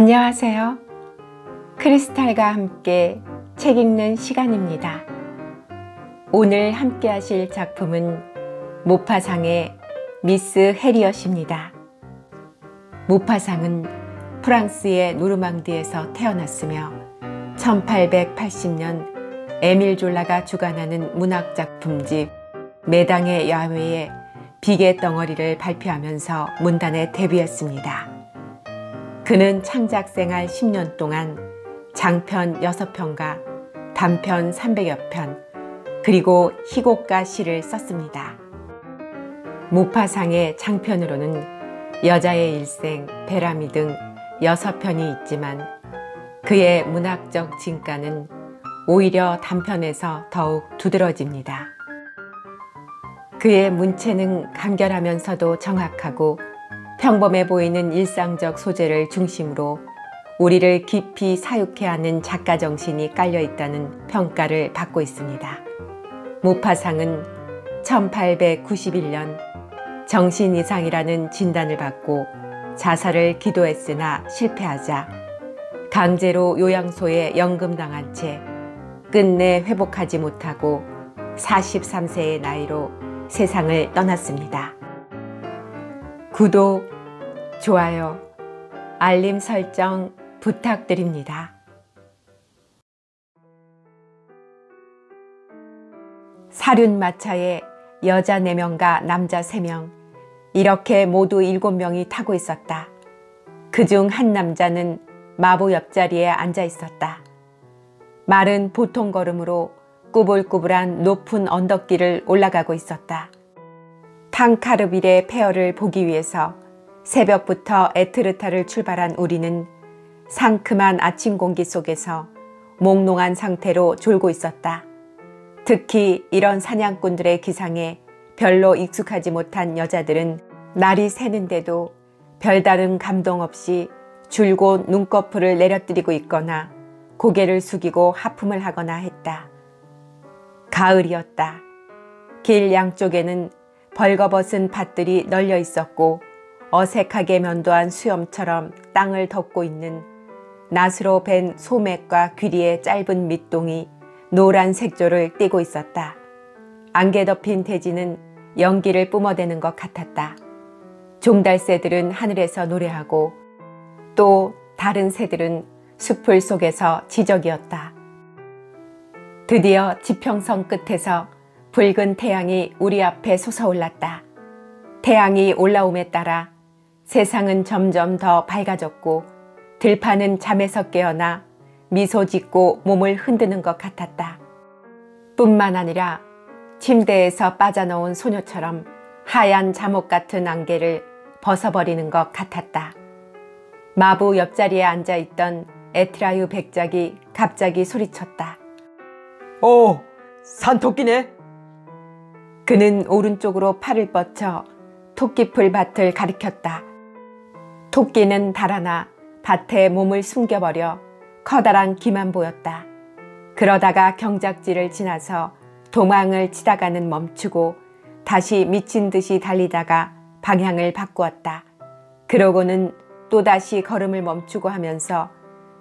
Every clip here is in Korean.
안녕하세요. 크리스탈과 함께 책 읽는 시간입니다. 오늘 함께 하실 작품은 모파상의 미스 해리엇입니다. 모파상은 프랑스의 노르망디에서 태어났으며 1880년 에밀 졸라가 주관하는 문학작품집 매당의 야외에 비계 덩어리를 발표하면서 문단에 데뷔했습니다. 그는 창작생활 10년 동안 장편 6편과 단편 300여 편, 그리고 희곡과 시를 썼습니다. 모파상의 장편으로는 여자의 일생, 배람이 등 6편이 있지만 그의 문학적 진가는 오히려 단편에서 더욱 두드러집니다. 그의 문체는 간결하면서도 정확하고 평범해 보이는 일상적 소재를 중심으로 우리를 깊이 사육해 하는 작가 정신이 깔려 있다는 평가를 받고 있습니다. 모파상은 1891년 정신 이상이라는 진단을 받고 자살을 기도했으나 실패하자 강제로 요양소에 연금당한 채 끝내 회복하지 못하고 43세의 나이로 세상을 떠났습니다. 구독, 좋아요, 알림 설정 부탁드립니다. 사륜마차에 여자 4명과 남자 3명, 이렇게 모두 7명이 타고 있었다. 그중 한 남자는 마부 옆자리에 앉아 있었다. 말은 보통 걸음으로 꾸불꾸불한 높은 언덕길을 올라가고 있었다. 탕카르빌의 폐허를 보기 위해서 새벽부터 에트르타를 출발한 우리는 상큼한 아침 공기 속에서 몽롱한 상태로 졸고 있었다. 특히 이런 사냥꾼들의 기상에 별로 익숙하지 못한 여자들은 날이 새는데도 별다른 감동 없이 줄곧 눈꺼풀을 내려뜨리고 있거나 고개를 숙이고 하품을 하거나 했다. 가을이었다. 길 양쪽에는 벌거벗은 밭들이 널려 있었고 어색하게 면도한 수염처럼 땅을 덮고 있는 낫으로 벤 소맥과 귀리의 짧은 밑동이 노란 색조를 띠고 있었다. 안개 덮인 대지는 연기를 뿜어대는 것 같았다. 종달새들은 하늘에서 노래하고 또 다른 새들은 숲을 속에서 지저귀었다. 드디어 지평선 끝에서 붉은 태양이 우리 앞에 솟아올랐다. 태양이 올라옴에 따라 세상은 점점 더 밝아졌고 들판은 잠에서 깨어나 미소 짓고 몸을 흔드는 것 같았다. 뿐만 아니라 침대에서 빠져나온 소녀처럼 하얀 잠옷 같은 안개를 벗어버리는 것 같았다. 마부 옆자리에 앉아있던 에트라유 백작이 갑자기 소리쳤다. 오, 산토끼네. 그는 오른쪽으로 팔을 뻗쳐 토끼풀 밭을 가리켰다. 토끼는 달아나 밭에 몸을 숨겨버려 커다란 귀만 보였다. 그러다가 경작지를 지나서 도망을 치다가는 멈추고 다시 미친 듯이 달리다가 방향을 바꾸었다. 그러고는 또다시 걸음을 멈추고 하면서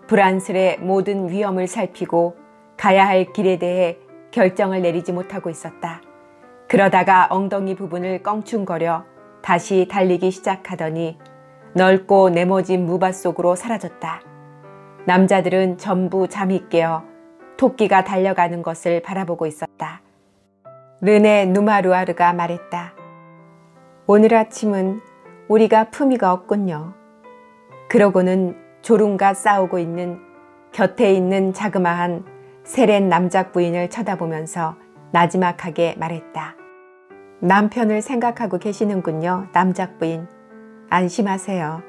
불안스레 모든 위험을 살피고 가야 할 길에 대해 결정을 내리지 못하고 있었다. 그러다가 엉덩이 부분을 껑충거려 다시 달리기 시작하더니 넓고 네모진 무밭 속으로 사라졌다. 남자들은 전부 잠이 깨어 토끼가 달려가는 것을 바라보고 있었다. 르네 누마루아르가 말했다. 오늘 아침은 우리가 품위가 없군요. 그러고는 졸음과 싸우고 있는 곁에 있는 자그마한 세렌 남작 부인을 쳐다보면서 나지막하게 말했다. 남편을 생각하고 계시는군요, 남작 부인. 안심하세요.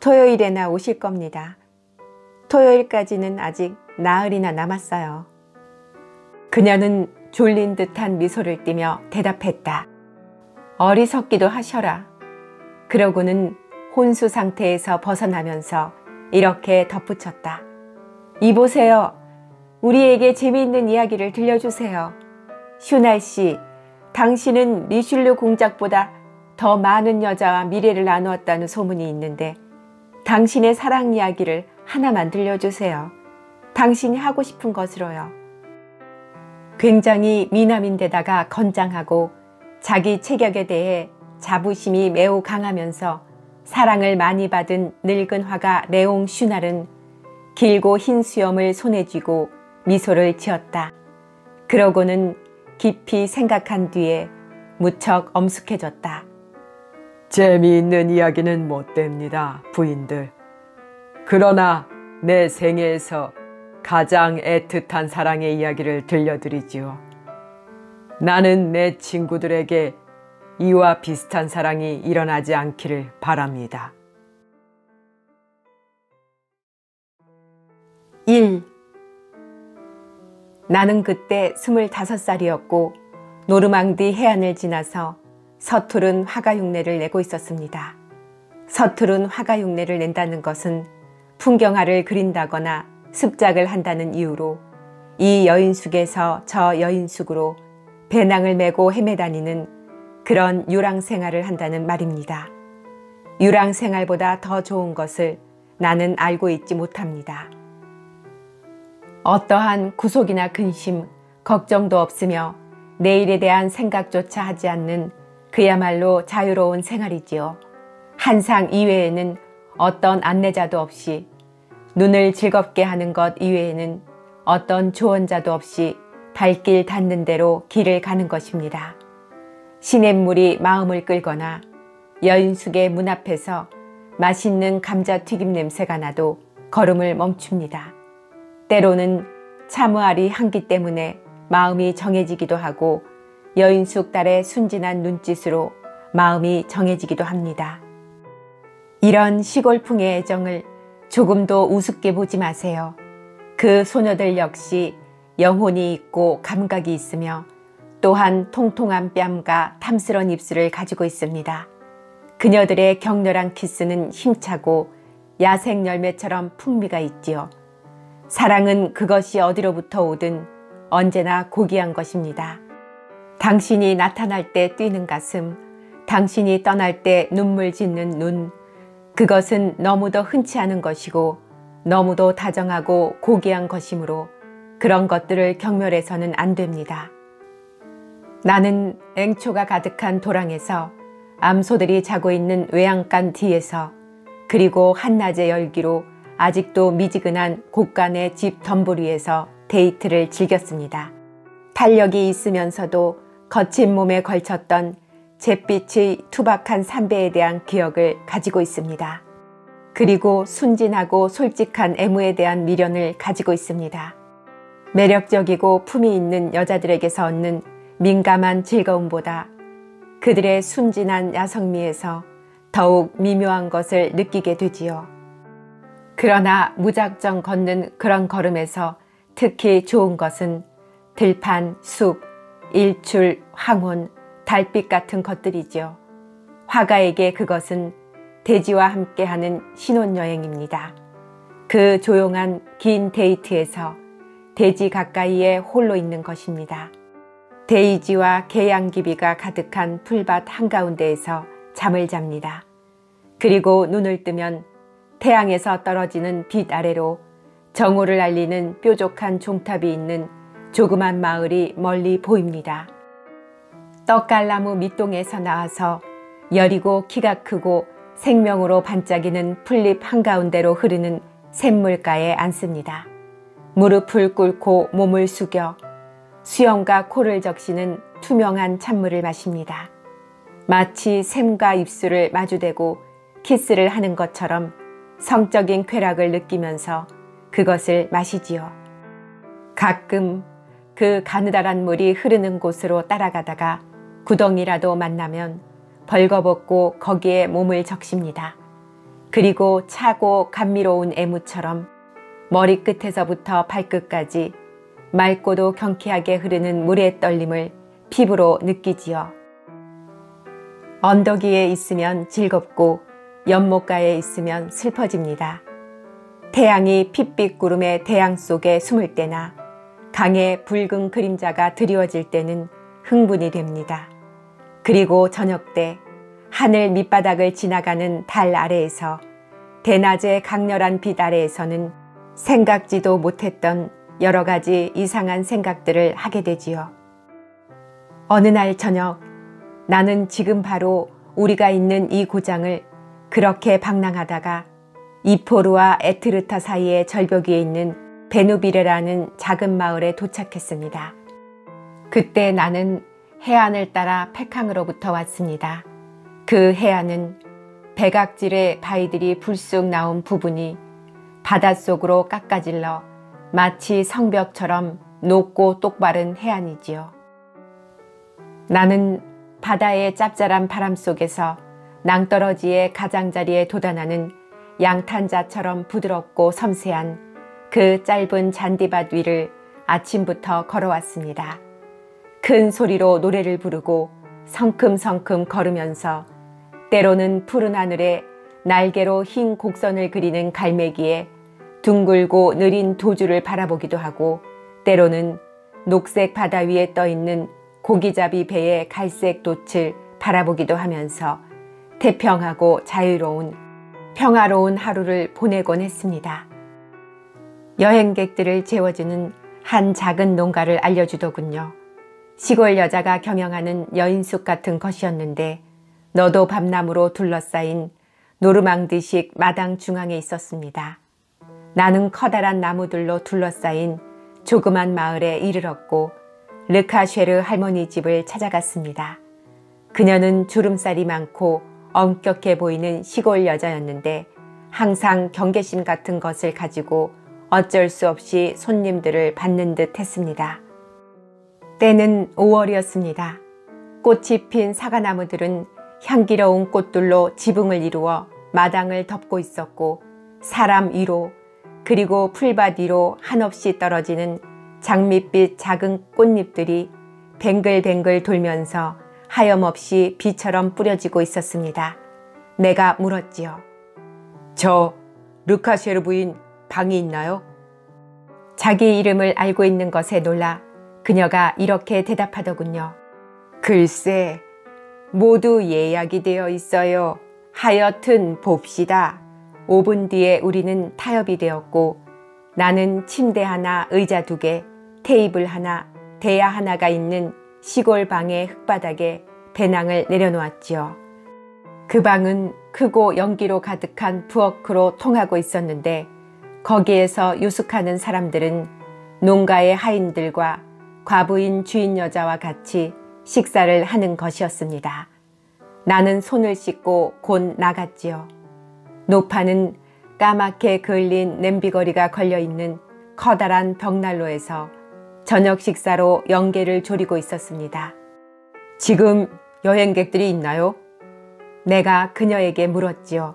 토요일에나 오실 겁니다. 토요일까지는 아직 나흘이나 남았어요. 그녀는 졸린 듯한 미소를 띠며 대답했다. 어리석기도 하셔라. 그러고는 혼수 상태에서 벗어나면서 이렇게 덧붙였다. 이보세요. 우리에게 재미있는 이야기를 들려주세요. 슈날 씨, 당신은 리슐르 공작보다 더 많은 여자와 미래를 나누었다는 소문이 있는데 당신의 사랑 이야기를 하나만 들려주세요. 당신이 하고 싶은 것으로요. 굉장히 미남인데다가 건장하고 자기 체격에 대해 자부심이 매우 강하면서 사랑을 많이 받은 늙은 화가 레옹 슈날은 길고 흰 수염을 손에 쥐고 미소를 지었다. 그러고는 깊이 생각한 뒤에 무척 엄숙해졌다. 재미있는 이야기는 못 됩니다, 부인들. 그러나 내 생애에서 가장 애틋한 사랑의 이야기를 들려드리지요. 나는 내 친구들에게 이와 비슷한 사랑이 일어나지 않기를 바랍니다. 1. 나는 그때 25살이었고 노르망디 해안을 지나서 서투른 화가 흉내를 내고 있었습니다. 서투른 화가 흉내를 낸다는 것은 풍경화를 그린다거나 습작을 한다는 이유로 이 여인숙에서 저 여인숙으로 배낭을 메고 헤매다니는 그런 유랑생활을 한다는 말입니다. 유랑생활보다 더 좋은 것을 나는 알고 있지 못합니다. 어떠한 구속이나 근심, 걱정도 없으며 내일에 대한 생각조차 하지 않는 그야말로 자유로운 생활이지요. 한상 이외에는 어떤 안내자도 없이, 눈을 즐겁게 하는 것 이외에는 어떤 조언자도 없이 발길 닿는 대로 길을 가는 것입니다. 시냇물이 마음을 끌거나 여인숙의 문 앞에서 맛있는 감자튀김 냄새가 나도 걸음을 멈춥니다. 때로는 참으아리 향기 때문에 마음이 정해지기도 하고 여인숙 딸의 순진한 눈짓으로 마음이 정해지기도 합니다. 이런 시골풍의 애정을 조금도 우습게 보지 마세요. 그 소녀들 역시 영혼이 있고 감각이 있으며 또한 통통한 뺨과 탐스런 입술을 가지고 있습니다. 그녀들의 격렬한 키스는 힘차고 야생 열매처럼 풍미가 있지요. 사랑은 그것이 어디로부터 오든 언제나 고귀한 것입니다. 당신이 나타날 때 뛰는 가슴, 당신이 떠날 때 눈물 짓는 눈, 그것은 너무도 흔치 않은 것이고 너무도 다정하고 고귀한 것이므로 그런 것들을 경멸해서는 안 됩니다. 나는 앵초가 가득한 도랑에서 암소들이 자고 있는 외양간 뒤에서 그리고 한낮의 열기로 아직도 미지근한 곳간의 집 덤불 위에서 데이트를 즐겼습니다. 탄력이 있으면서도 거친 몸에 걸쳤던 잿빛의 투박한 삼배에 대한 기억을 가지고 있습니다. 그리고 순진하고 솔직한 애무에 대한 미련을 가지고 있습니다. 매력적이고 품이 있는 여자들에게서 얻는 민감한 즐거움보다 그들의 순진한 야성미에서 더욱 미묘한 것을 느끼게 되지요. 그러나 무작정 걷는 그런 걸음에서 특히 좋은 것은 들판, 숲, 일출, 황혼, 달빛 같은 것들이죠. 화가에게 그것은 대지와 함께하는 신혼여행입니다. 그 조용한 긴 데이트에서 대지 가까이에 홀로 있는 것입니다. 데이지와 개양기비가 가득한 풀밭 한가운데에서 잠을 잡니다. 그리고 눈을 뜨면 태양에서 떨어지는 빛 아래로 정오를 알리는 뾰족한 종탑이 있는 조그만 마을이 멀리 보입니다. 떡갈나무 밑동에서 나와서 여리고 키가 크고 생명으로 반짝이는 풀잎 한가운데로 흐르는 샘물가에 앉습니다. 무릎을 꿇고 몸을 숙여 수염과 코를 적시는 투명한 찬물을 마십니다. 마치 샘과 입술을 마주대고 키스를 하는 것처럼 성적인 쾌락을 느끼면서 그것을 마시지요. 가끔 그 가느다란 물이 흐르는 곳으로 따라가다가 구덩이라도 만나면 벌거벗고 거기에 몸을 적십니다. 그리고 차고 감미로운 애무처럼 머리끝에서부터 발끝까지 맑고도 경쾌하게 흐르는 물의 떨림을 피부로 느끼지요. 언덕 위에 있으면 즐겁고 연못가에 있으면 슬퍼집니다. 태양이 핏빛 구름의 대양 속에 숨을 때나 강의 붉은 그림자가 드리워질 때는 흥분이 됩니다. 그리고 저녁 때 하늘 밑바닥을 지나가는 달 아래에서 대낮의 강렬한 빛 아래에서는 생각지도 못했던 여러 가지 이상한 생각들을 하게 되지요. 어느 날 저녁 나는 지금 바로 우리가 있는 이 고장을 그렇게 방랑하다가 이포르와 에트르타 사이의 절벽 위에 있는 베누비레라는 작은 마을에 도착했습니다. 그때 나는 해안을 따라 페캉으로부터 왔습니다. 그 해안은 백악질의 바위들이 불쑥 나온 부분이 바닷속으로 깎아질러 마치 성벽처럼 높고 똑바른 해안이지요. 나는 바다의 짭짤한 바람 속에서 낭떠러지의 가장자리에 돋아나는 양탄자처럼 부드럽고 섬세한 그 짧은 잔디밭 위를 아침부터 걸어왔습니다. 큰 소리로 노래를 부르고 성큼성큼 걸으면서 때로는 푸른 하늘에 날개로 흰 곡선을 그리는 갈매기에 둥글고 느린 도주를 바라보기도 하고 때로는 녹색 바다 위에 떠있는 고기잡이 배의 갈색 돛을 바라보기도 하면서 태평하고 자유로운 평화로운 하루를 보내곤 했습니다. 여행객들을 재워주는 한 작은 농가를 알려주더군요. 시골 여자가 경영하는 여인숙 같은 것이었는데 너도 밤나무로 둘러싸인 노르망디식 마당 중앙에 있었습니다. 나는 커다란 나무들로 둘러싸인 조그만 마을에 이르렀고 르카쉐르 할머니 집을 찾아갔습니다. 그녀는 주름살이 많고 엄격해 보이는 시골 여자였는데 항상 경계심 같은 것을 가지고 어쩔 수 없이 손님들을 받는 듯 했습니다. 때는 5월이었습니다. 꽃이 핀 사과나무들은 향기로운 꽃들로 지붕을 이루어 마당을 덮고 있었고 사람 위로 그리고 풀밭 위로 한없이 떨어지는 장밋빛 작은 꽃잎들이 뱅글뱅글 돌면서 하염없이 비처럼 뿌려지고 있었습니다. 내가 물었지요. 저 르카쉐르 부인 방이 있나요? 자기 이름을 알고 있는 것에 놀라 그녀가 이렇게 대답하더군요. 글쎄, 모두 예약이 되어 있어요. 하여튼 봅시다. 5분 뒤에 우리는 타협이 되었고 나는 침대 하나, 의자 2개, 테이블 하나, 대야 하나가 있는 시골 방의 흙바닥에 배낭을 내려놓았지요. 그 방은 크고 연기로 가득한 부엌으로 통하고 있었는데 거기에서 유숙하는 사람들은 농가의 하인들과 과부인 주인 여자와 같이 식사를 하는 것이었습니다. 나는 손을 씻고 곧 나갔지요. 노파는 까맣게 그을린 냄비거리가 걸려있는 커다란 벽난로에서 저녁 식사로 연계를 조리고 있었습니다. 지금 여행객들이 있나요? 내가 그녀에게 물었지요.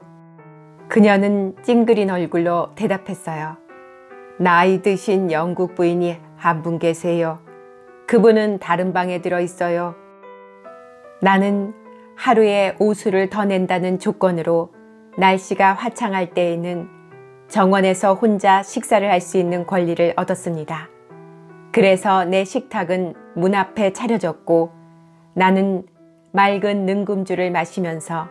그녀는 찡그린 얼굴로 대답했어요. 나이 드신 영국 부인이 한 분 계세요. 그분은 다른 방에 들어 있어요. 나는 하루에 오수를 더 낸다는 조건으로 날씨가 화창할 때에는 정원에서 혼자 식사를 할 수 있는 권리를 얻었습니다. 그래서 내 식탁은 문 앞에 차려졌고 나는 맑은 능금주를 마시면서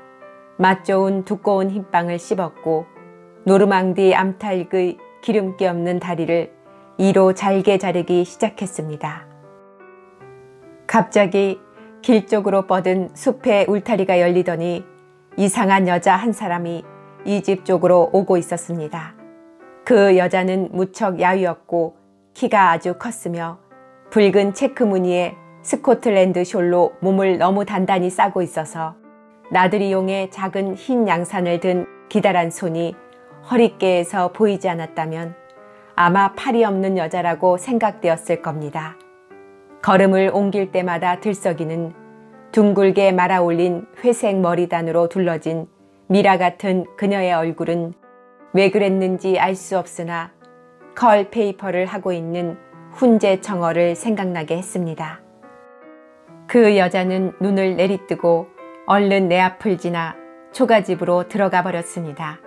맛 좋은 두꺼운 흰빵을 씹었고 노르망디 암탉의 기름기 없는 다리를 이로 잘게 자르기 시작했습니다. 갑자기 길 쪽으로 뻗은 숲의 울타리가 열리더니 이상한 여자 한 사람이 이 집 쪽으로 오고 있었습니다. 그 여자는 무척 야위었고 키가 아주 컸으며 붉은 체크 무늬의 스코틀랜드 숄로 몸을 너무 단단히 싸고 있어서 나들이용의 작은 흰 양산을 든 기다란 손이 허리께에서 보이지 않았다면 아마 팔이 없는 여자라고 생각되었을 겁니다. 걸음을 옮길 때마다 들썩이는 둥글게 말아올린 회색 머리단으로 둘러진 미라 같은 그녀의 얼굴은 왜 그랬는지 알 수 없으나 컬 페이퍼를 하고 있는 훈제 청어를 생각나게 했습니다. 그 여자는 눈을 내리뜨고 얼른 내 앞을 지나 초가집으로 들어가 버렸습니다.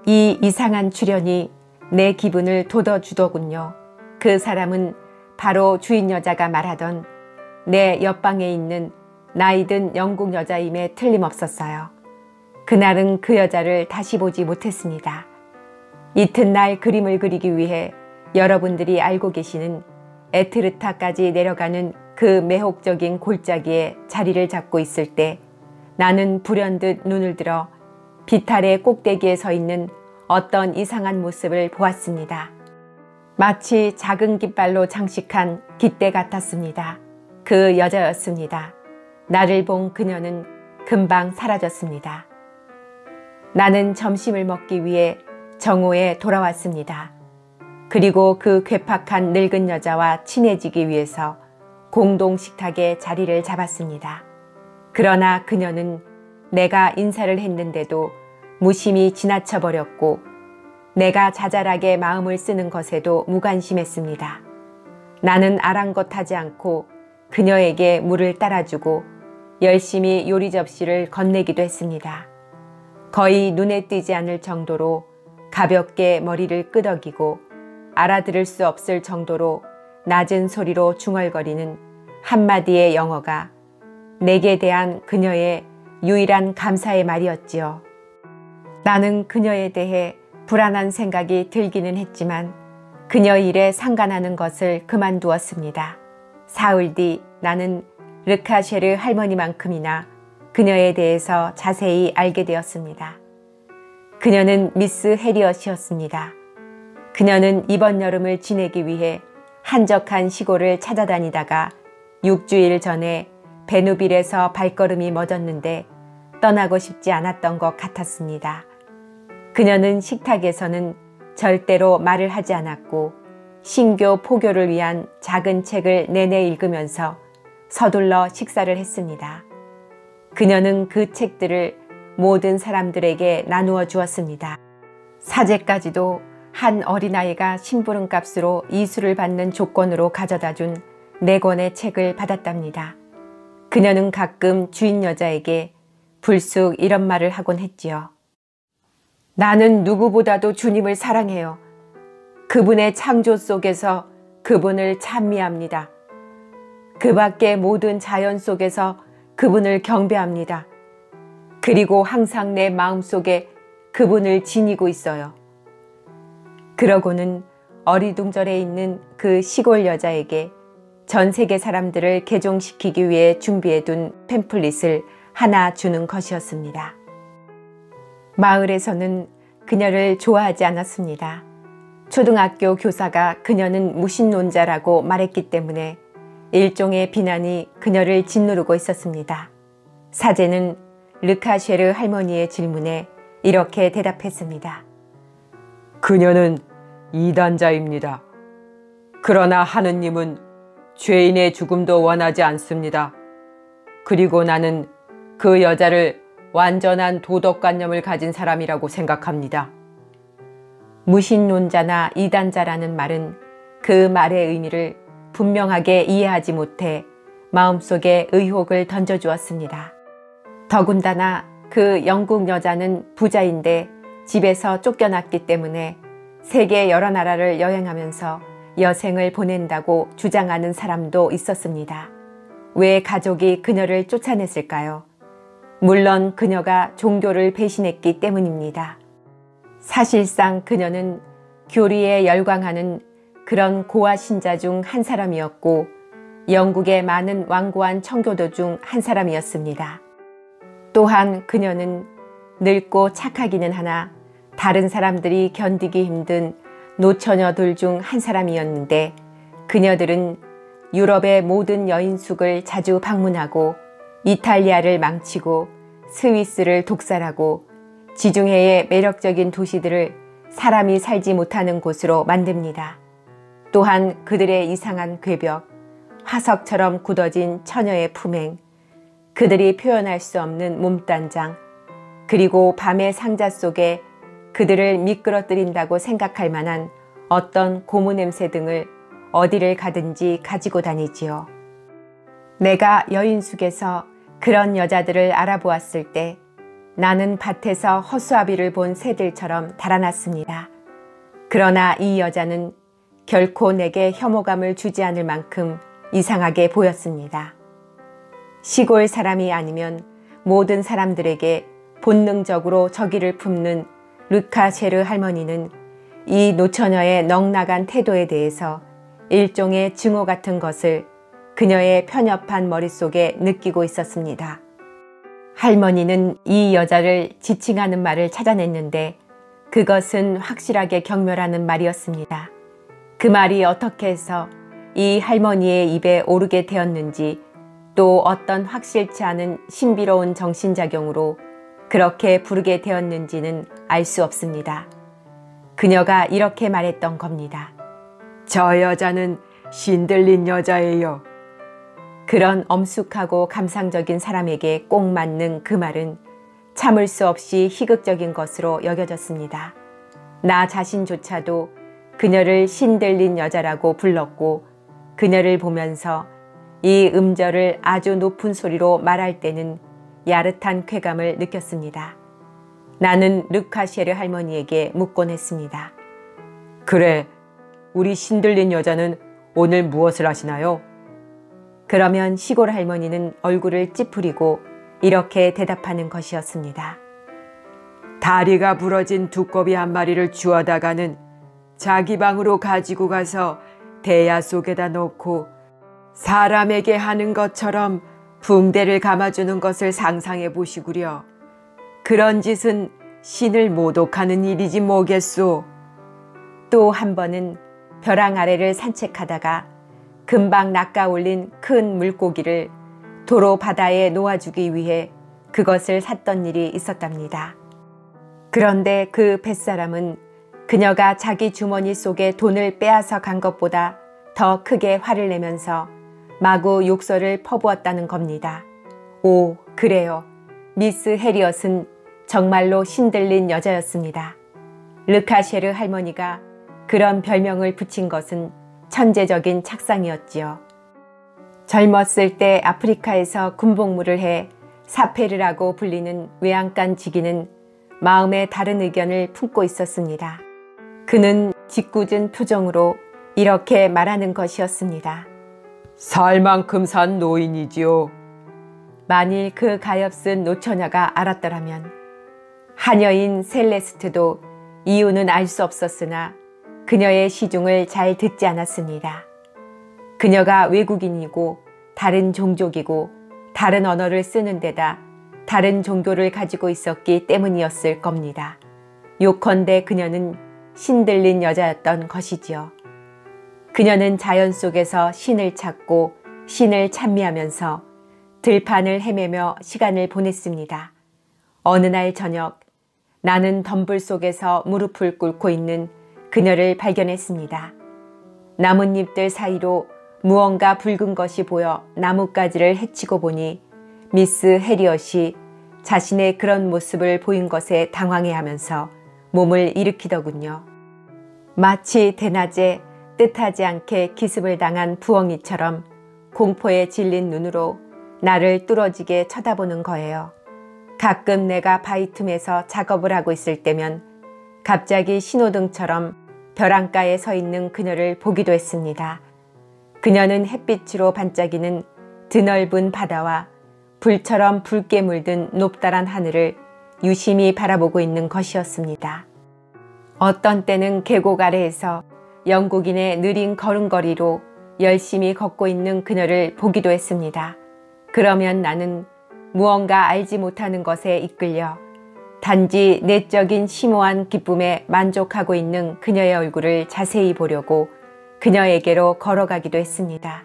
이 이상한 출연이 내 기분을 돋워주더군요. 그 사람은 바로 주인 여자가 말하던 내 옆방에 있는 나이든 영국 여자임에 틀림없었어요. 그날은 그 여자를 다시 보지 못했습니다. 이튿날 그림을 그리기 위해 여러분들이 알고 계시는 에트르타까지 내려가는 그 매혹적인 골짜기에 자리를 잡고 있을 때 나는 불현듯 눈을 들어 비탈의 꼭대기에 서 있는 어떤 이상한 모습을 보았습니다. 마치 작은 깃발로 장식한 깃대 같았습니다. 그 여자였습니다. 나를 본 그녀는 금방 사라졌습니다. 나는 점심을 먹기 위해 정오에 돌아왔습니다. 그리고 그 괴팍한 늙은 여자와 친해지기 위해서 공동 식탁에 자리를 잡았습니다. 그러나 그녀는 내가 인사를 했는데도 무심히 지나쳐 버렸고 내가 자잘하게 마음을 쓰는 것에도 무관심했습니다. 나는 아랑곳하지 않고 그녀에게 물을 따라주고 열심히 요리 접시를 건네기도 했습니다. 거의 눈에 띄지 않을 정도로 가볍게 머리를 끄덕이고 알아들을 수 없을 정도로 낮은 소리로 중얼거리는 한마디의 영어가 내게 대한 그녀의 유일한 감사의 말이었지요. 나는 그녀에 대해 불안한 생각이 들기는 했지만 그녀 일에 상관하는 것을 그만두었습니다. 사흘 뒤 나는 르카쉐르 할머니만큼이나 그녀에 대해서 자세히 알게 되었습니다. 그녀는 미스 해리엇이었습니다. 그녀는 이번 여름을 지내기 위해 한적한 시골을 찾아다니다가 6주일 전에 베누빌에서 발걸음이 멎었는데 떠나고 싶지 않았던 것 같았습니다. 그녀는 식탁에서는 절대로 말을 하지 않았고 신교 포교를 위한 작은 책을 내내 읽으면서 서둘러 식사를 했습니다. 그녀는 그 책들을 모든 사람들에게 나누어 주었습니다. 사제까지도 한 어린아이가 심부름값으로 이수를 받는 조건으로 가져다 준 4권의 책을 받았답니다. 그녀는 가끔 주인 여자에게 불쑥 이런 말을 하곤 했지요. 나는 누구보다도 주님을 사랑해요. 그분의 창조 속에서 그분을 찬미합니다. 그 밖의 모든 자연 속에서 그분을 경배합니다. 그리고 항상 내 마음속에 그분을 지니고 있어요. 그러고는 어리둥절해 있는 그 시골 여자에게 전 세계 사람들을 개종시키기 위해 준비해둔 팸플릿을 하나 주는 것이었습니다. 마을에서는 그녀를 좋아하지 않았습니다. 초등학교 교사가 그녀는 무신론자라고 말했기 때문에 일종의 비난이 그녀를 짓누르고 있었습니다. 사제는 르카쉐르 할머니의 질문에 이렇게 대답했습니다. 그녀는 이단자입니다. 그러나 하느님은 죄인의 죽음도 원하지 않습니다. 그리고 나는 그 여자를 완전한 도덕관념을 가진 사람이라고 생각합니다. 무신론자나 이단자라는 말은 그 말의 의미를 분명하게 이해하지 못해 마음속에 의혹을 던져주었습니다. 더군다나 그 영국 여자는 부자인데 집에서 쫓겨났기 때문에 세계 여러 나라를 여행하면서 여생을 보낸다고 주장하는 사람도 있었습니다. 왜 가족이 그녀를 쫓아냈을까요? 물론 그녀가 종교를 배신했기 때문입니다. 사실상 그녀는 교리에 열광하는 그런 고아 신자 중 한 사람이었고 영국의 많은 완고한 청교도 중 한 사람이었습니다. 또한 그녀는 늙고 착하기는 하나 다른 사람들이 견디기 힘든 노처녀들 중 한 사람이었는데 그녀들은 유럽의 모든 여인숙을 자주 방문하고 이탈리아를 망치고 스위스를 독살하고 지중해의 매력적인 도시들을 사람이 살지 못하는 곳으로 만듭니다. 또한 그들의 이상한 궤벽, 화석처럼 굳어진 처녀의 품행, 그들이 표현할 수 없는 몸단장, 그리고 밤의 상자 속에 그들을 미끄러뜨린다고 생각할 만한 어떤 고무 냄새 등을 어디를 가든지 가지고 다니지요. 내가 여인숙에서 그런 여자들을 알아보았을 때 나는 밭에서 허수아비를 본 새들처럼 달아났습니다. 그러나 이 여자는 결코 내게 혐오감을 주지 않을 만큼 이상하게 보였습니다. 시골 사람이 아니면 모든 사람들에게 본능적으로 저기를 품는 르카쉐르 할머니는 이 노처녀의 넉나간 태도에 대해서 일종의 증오 같은 것을 그녀의 편협한 머릿속에 느끼고 있었습니다. 할머니는 이 여자를 지칭하는 말을 찾아냈는데 그것은 확실하게 경멸하는 말이었습니다. 그 말이 어떻게 해서 이 할머니의 입에 오르게 되었는지 또 어떤 확실치 않은 신비로운 정신작용으로 그렇게 부르게 되었는지는 알 수 없습니다. 그녀가 이렇게 말했던 겁니다. 저 여자는 신들린 여자예요. 그런 엄숙하고 감상적인 사람에게 꼭 맞는 그 말은 참을 수 없이 희극적인 것으로 여겨졌습니다. 나 자신조차도 그녀를 신들린 여자라고 불렀고 그녀를 보면서 이 음절을 아주 높은 소리로 말할 때는 야릇한 쾌감을 느꼈습니다. 나는 르카쉐르 할머니에게 묻곤 했습니다. 그래, 우리 신들린 여자는 오늘 무엇을 하시나요? 그러면 시골 할머니는 얼굴을 찌푸리고 이렇게 대답하는 것이었습니다. 다리가 부러진 두꺼비 한 마리를 주워다가는 자기 방으로 가지고 가서 대야 속에다 놓고 사람에게 하는 것처럼 붕대를 감아주는 것을 상상해 보시구려. 그런 짓은 신을 모독하는 일이지 뭐겠소. 또 한 번은 벼랑 아래를 산책하다가 금방 낚아올린 큰 물고기를 도로 바다에 놓아주기 위해 그것을 샀던 일이 있었답니다. 그런데 그 뱃사람은 그녀가 자기 주머니 속에 돈을 빼앗아 간 것보다 더 크게 화를 내면서 마구 욕설을 퍼부었다는 겁니다. 오, 그래요. 미스 해리엇은 정말로 신들린 여자였습니다. 르카쉐르 할머니가 그런 별명을 붙인 것은 천재적인 착상이었지요. 젊었을 때 아프리카에서 군복무를 해 사페르라고 불리는 외양간 지기는 마음에 다른 의견을 품고 있었습니다. 그는 짓궂은 표정으로 이렇게 말하는 것이었습니다. 살 만큼 산 노인이지요. 만일 그 가엾은 노처녀가 알았더라면 하녀인 셀레스트도 이유는 알 수 없었으나 그녀의 시중을 잘 듣지 않았습니다. 그녀가 외국인이고 다른 종족이고 다른 언어를 쓰는 데다 다른 종교를 가지고 있었기 때문이었을 겁니다. 요컨대 그녀는 신들린 여자였던 것이지요. 그녀는 자연 속에서 신을 찾고 신을 찬미하면서 들판을 헤매며 시간을 보냈습니다. 어느 날 저녁 나는 덤불 속에서 무릎을 꿇고 있는 그녀를 발견했습니다. 나뭇잎들 사이로 무언가 붉은 것이 보여 나뭇가지를 헤치고 보니 미스 해리엇이 자신의 그런 모습을 보인 것에 당황해하면서 몸을 일으키더군요. 마치 대낮에 뜻하지 않게 기습을 당한 부엉이처럼 공포에 질린 눈으로 나를 뚫어지게 쳐다보는 거예요. 가끔 내가 바위 틈에서 작업을 하고 있을 때면 갑자기 신호등처럼 벼랑가에 서 있는 그녀를 보기도 했습니다. 그녀는 햇빛으로 반짝이는 드넓은 바다와 불처럼 붉게 물든 높다란 하늘을 유심히 바라보고 있는 것이었습니다. 어떤 때는 계곡 아래에서 영국인의 느린 걸음걸이로 열심히 걷고 있는 그녀를 보기도 했습니다. 그러면 나는 무언가 알지 못하는 것에 이끌려 단지 내적인 심오한 기쁨에 만족하고 있는 그녀의 얼굴을 자세히 보려고 그녀에게로 걸어가기도 했습니다.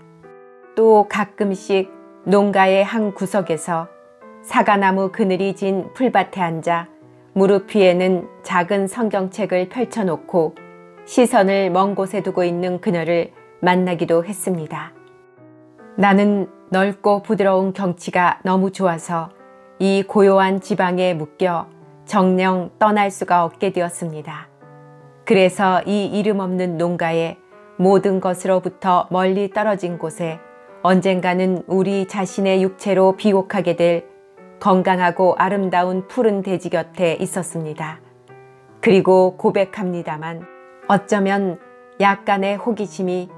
또 가끔씩 농가의 한 구석에서 사과나무 그늘이 진 풀밭에 앉아 무릎 위에는 작은 성경책을 펼쳐놓고 시선을 먼 곳에 두고 있는 그녀를 만나기도 했습니다. 나는 넓고 부드러운 경치가 너무 좋아서 이 고요한 지방에 묶여 정녕 떠날 수가 없게 되었습니다. 그래서 이 이름 없는 농가의 모든 것으로부터 멀리 떨어진 곳에 언젠가는 우리 자신의 육체로 비옥하게 될 건강하고 아름다운 푸른 대지 곁에 있었습니다. 그리고 고백합니다만 어쩌면 약간의 호기심이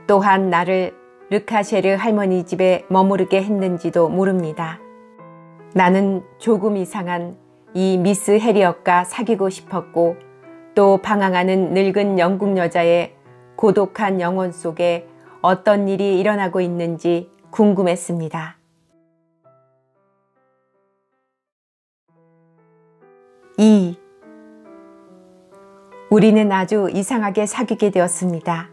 또한 나를 르카쉐르 할머니 집에 머무르게 했는지도 모릅니다. 나는 조금 이상한 이 미스 해리엇과 사귀고 싶었고 또 방황하는 늙은 영국 여자의 고독한 영혼 속에 어떤 일이 일어나고 있는지 궁금했습니다. 2. 우리는 아주 이상하게 사귀게 되었습니다.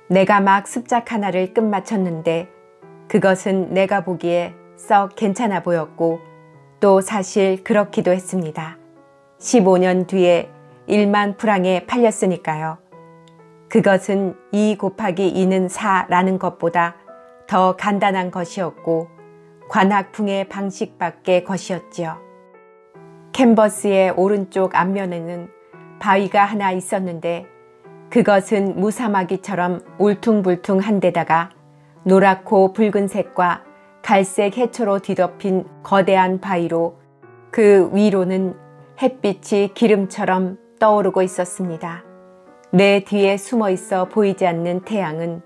내가 막 습작 하나를 끝마쳤는데 그것은 내가 보기에 썩 괜찮아 보였고 또 사실 그렇기도 했습니다. 15년 뒤에 1만 프랑에 팔렸으니까요. 그것은 2 곱하기 2는 4라는 것보다 더 간단한 것이었고 관학풍의 방식밖의 것이었지요. 캔버스의 오른쪽 앞면에는 바위가 하나 있었는데 그것은 무사마귀처럼 울퉁불퉁한 데다가 노랗고 붉은색과 갈색 해초로 뒤덮인 거대한 바위로 그 위로는 햇빛이 기름처럼 떠오르고 있었습니다. 내 뒤에 숨어 있어 보이지 않는 태양은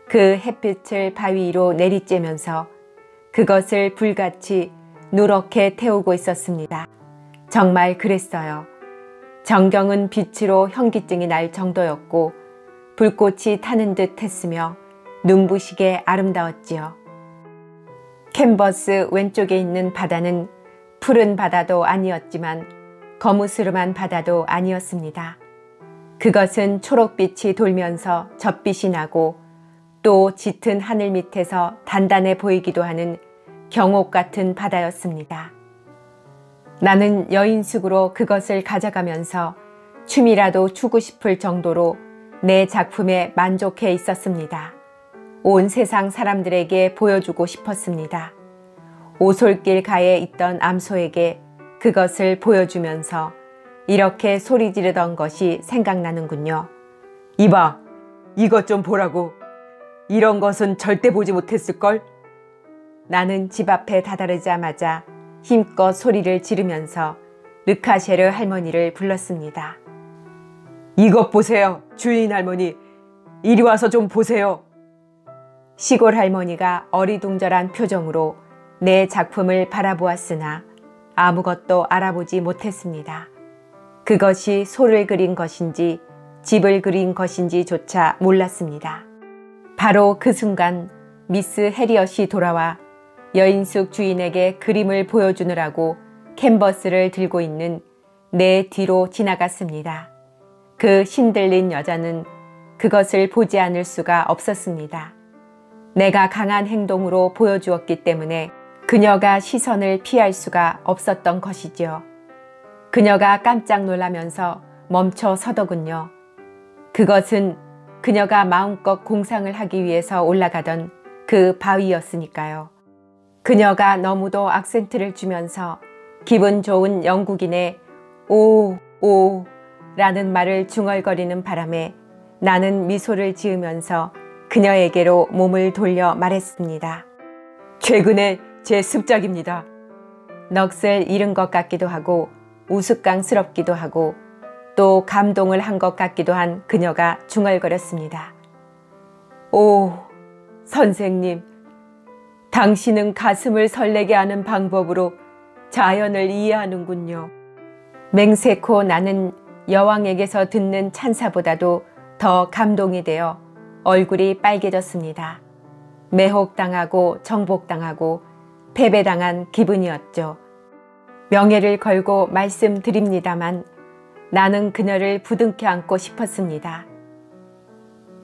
그 햇빛을 바위 위로 내리쬐면서 그것을 불같이 누렇게 태우고 있었습니다. 정말 그랬어요. 정경은 빛으로 현기증이 날 정도였고 불꽃이 타는 듯 했으며 눈부시게 아름다웠지요. 캔버스 왼쪽에 있는 바다는 푸른 바다도 아니었지만 거무스름한 바다도 아니었습니다. 그것은 초록빛이 돌면서 젖빛이 나고 또 짙은 하늘 밑에서 단단해 보이기도 하는 경옥 같은 바다였습니다. 나는 여인숙으로 그것을 가져가면서 춤이라도 추고 싶을 정도로 내 작품에 만족해 있었습니다. 온 세상 사람들에게 보여주고 싶었습니다. 오솔길 가에 있던 암소에게 그것을 보여주면서 이렇게 소리 지르던 것이 생각나는군요. 이봐, 이것 좀 보라고. 이런 것은 절대 보지 못했을걸? 나는 집 앞에 다다르자마자 힘껏 소리를 지르면서 르카쉐르 할머니를 불렀습니다. 이것 보세요, 주인 할머니. 이리 와서 좀 보세요. 시골 할머니가 어리둥절한 표정으로 내 작품을 바라보았으나 아무것도 알아보지 못했습니다. 그것이 소를 그린 것인지 집을 그린 것인지조차 몰랐습니다. 바로 그 순간 미스 해리엇이 돌아와 여인숙 주인에게 그림을 보여주느라고 캔버스를 들고 있는 내 뒤로 지나갔습니다. 그 신들린 여자는 그것을 보지 않을 수가 없었습니다. 내가 강한 행동으로 보여주었기 때문에 그녀가 시선을 피할 수가 없었던 것이지요. 그녀가 깜짝 놀라면서 멈춰 서더군요. 그것은 그녀가 마음껏 공상을 하기 위해서 올라가던 그 바위였으니까요. 그녀가 너무도 악센트를 주면서 기분 좋은 영국인의 오 라는 말을 중얼거리는 바람에 나는 미소를 지으면서 그녀에게로 몸을 돌려 말했습니다. 최근에 제 습작입니다. 넋을 잃은 것 같기도 하고 우스꽝스럽기도 하고 또 감동을 한 것 같기도 한 그녀가 중얼거렸습니다. 오, 선생님, 당신은 가슴을 설레게 하는 방법으로 자연을 이해하는군요. 맹세코 나는 여왕에게서 듣는 찬사보다도 더 감동이 되어 얼굴이 빨개졌습니다. 매혹당하고 정복당하고 패배당한 기분이었죠. 명예를 걸고 말씀드립니다만 나는 그녀를 부둥켜 안고 싶었습니다.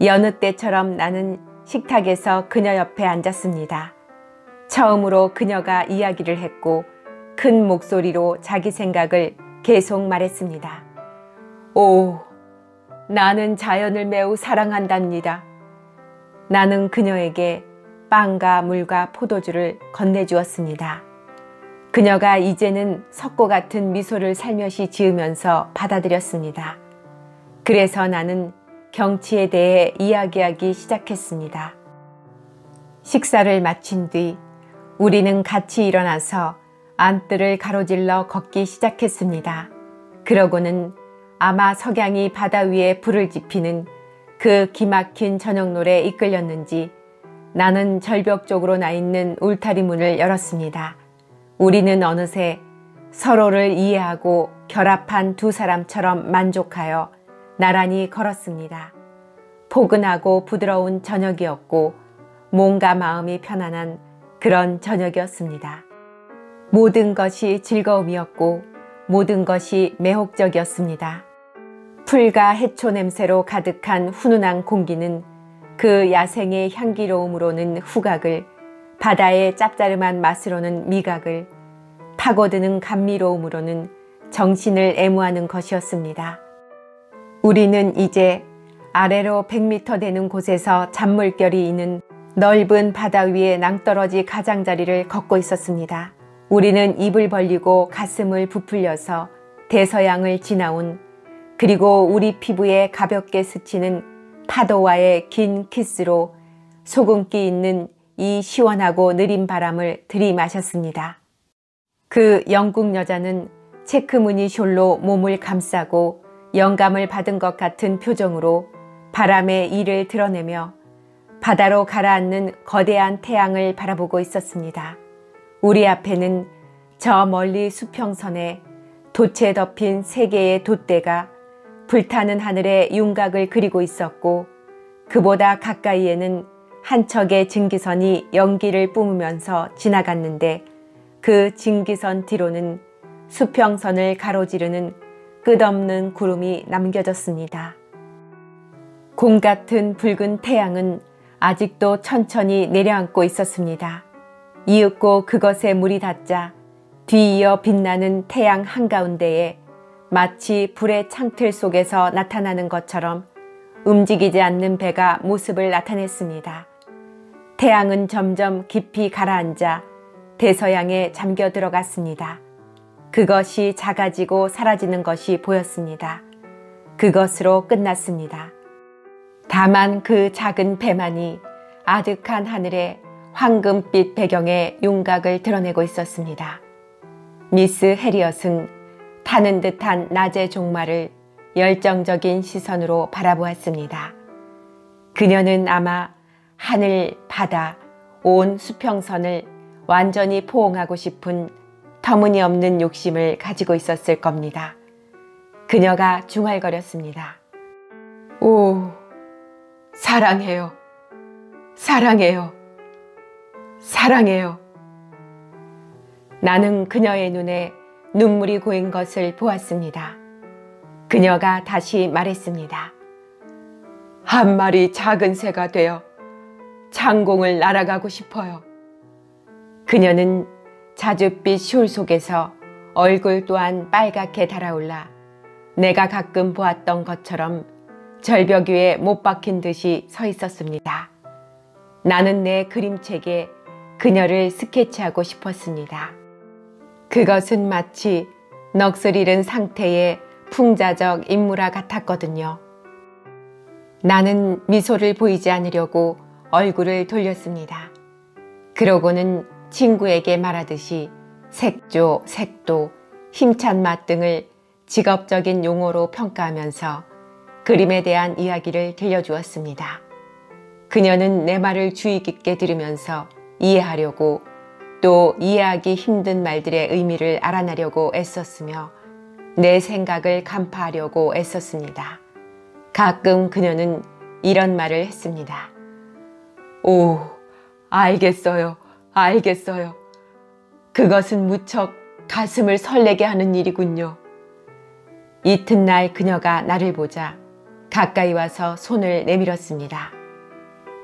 여느 때처럼 나는 식탁에서 그녀 옆에 앉았습니다. 처음으로 그녀가 이야기를 했고 큰 목소리로 자기 생각을 계속 말했습니다. 오, 나는 자연을 매우 사랑한답니다. 나는 그녀에게 빵과 물과 포도주를 건네주었습니다. 그녀가 이제는 석고 같은 미소를 살며시 지으면서 받아들였습니다. 그래서 나는 경치에 대해 이야기하기 시작했습니다. 식사를 마친 뒤 우리는 같이 일어나서 안뜰을 가로질러 걷기 시작했습니다. 그러고는 아마 석양이 바다 위에 불을 지피는 그 기막힌 저녁놀에 이끌렸는지 나는 절벽 쪽으로 나 있는 울타리 문을 열었습니다. 우리는 어느새 서로를 이해하고 결합한 두 사람처럼 만족하여 나란히 걸었습니다. 포근하고 부드러운 저녁이었고 몸과 마음이 편안한 그런 저녁이었습니다. 모든 것이 즐거움이었고 모든 것이 매혹적이었습니다. 풀과 해초 냄새로 가득한 훈훈한 공기는 그 야생의 향기로움으로는 후각을, 바다의 짭짜름한 맛으로는 미각을, 파고드는 감미로움으로는 정신을 애무하는 것이었습니다. 우리는 이제 아래로 100m 되는 곳에서 잔물결이 있는 넓은 바다 위에 낭떠러지 가장자리를 걷고 있었습니다. 우리는 입을 벌리고 가슴을 부풀려서 대서양을 지나온, 그리고 우리 피부에 가볍게 스치는 파도와의 긴 키스로 소금기 있는 이 시원하고 느린 바람을 들이마셨습니다. 그 영국 여자는 체크무늬 숄로 몸을 감싸고 영감을 받은 것 같은 표정으로 바람에 이를 드러내며 바다로 가라앉는 거대한 태양을 바라보고 있었습니다. 우리 앞에는 저 멀리 수평선에 돛에 덮인 세 개의 돛대가 불타는 하늘에 윤곽을 그리고 있었고, 그보다 가까이에는 한 척의 증기선이 연기를 뿜으면서 지나갔는데, 그 증기선 뒤로는 수평선을 가로지르는 끝없는 구름이 남겨졌습니다. 곰 같은 붉은 태양은 아직도 천천히 내려앉고 있었습니다. 이윽고 그것에 물이 닿자 뒤이어 빛나는 태양 한가운데에 마치 불의 창틀 속에서 나타나는 것처럼 움직이지 않는 배가 모습을 나타냈습니다. 태양은 점점 깊이 가라앉아 대서양에 잠겨 들어갔습니다. 그것이 작아지고 사라지는 것이 보였습니다. 그것으로 끝났습니다. 다만 그 작은 배만이 아득한 하늘에 황금빛 배경에 윤곽을 드러내고 있었습니다. 미스 해리엇은 타는 듯한 낮의 종말을 열정적인 시선으로 바라보았습니다. 그녀는 아마 하늘, 바다, 온 수평선을 완전히 포옹하고 싶은 터무니없는 욕심을 가지고 있었을 겁니다. 그녀가 중얼거렸습니다. 오, 사랑해요. 사랑해요. 사랑해요. 나는 그녀의 눈에 눈물이 고인 것을 보았습니다. 그녀가 다시 말했습니다. 한 마리 작은 새가 되어 창공을 날아가고 싶어요. 그녀는 자줏빛 숄 속에서 얼굴 또한 빨갛게 달아올라 내가 가끔 보았던 것처럼 절벽 위에 못 박힌 듯이 서 있었습니다. 나는 내 그림책에 그녀를 스케치하고 싶었습니다. 그것은 마치 넋을 잃은 상태의 풍자적 인물화 같았거든요. 나는 미소를 보이지 않으려고 얼굴을 돌렸습니다. 그러고는 친구에게 말하듯이 색조, 색도, 힘찬 맛 등을 직업적인 용어로 평가하면서 그림에 대한 이야기를 들려주었습니다. 그녀는 내 말을 주의 깊게 들으면서 이해하려고, 또 이해하기 힘든 말들의 의미를 알아내려고 애썼으며 내 생각을 간파하려고 애썼습니다. 가끔 그녀는 이런 말을 했습니다. 오, 알겠어요. 알겠어요. 그것은 무척 가슴을 설레게 하는 일이군요. 이튿날 그녀가 나를 보자 가까이 와서 손을 내밀었습니다.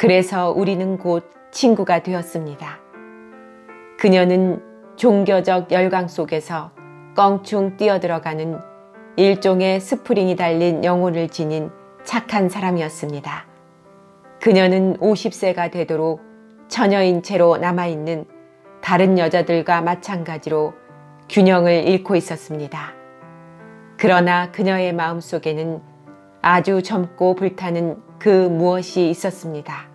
그래서 우리는 곧 친구가 되었습니다. 그녀는 종교적 열광 속에서 껑충 뛰어들어가는 일종의 스프링이 달린 영혼을 지닌 착한 사람이었습니다. 그녀는 50세가 되도록 처녀인 채로 남아있는 다른 여자들과 마찬가지로 균형을 잃고 있었습니다. 그러나 그녀의 마음속에는 아주 젊고 불타는 그 무엇이 있었습니다.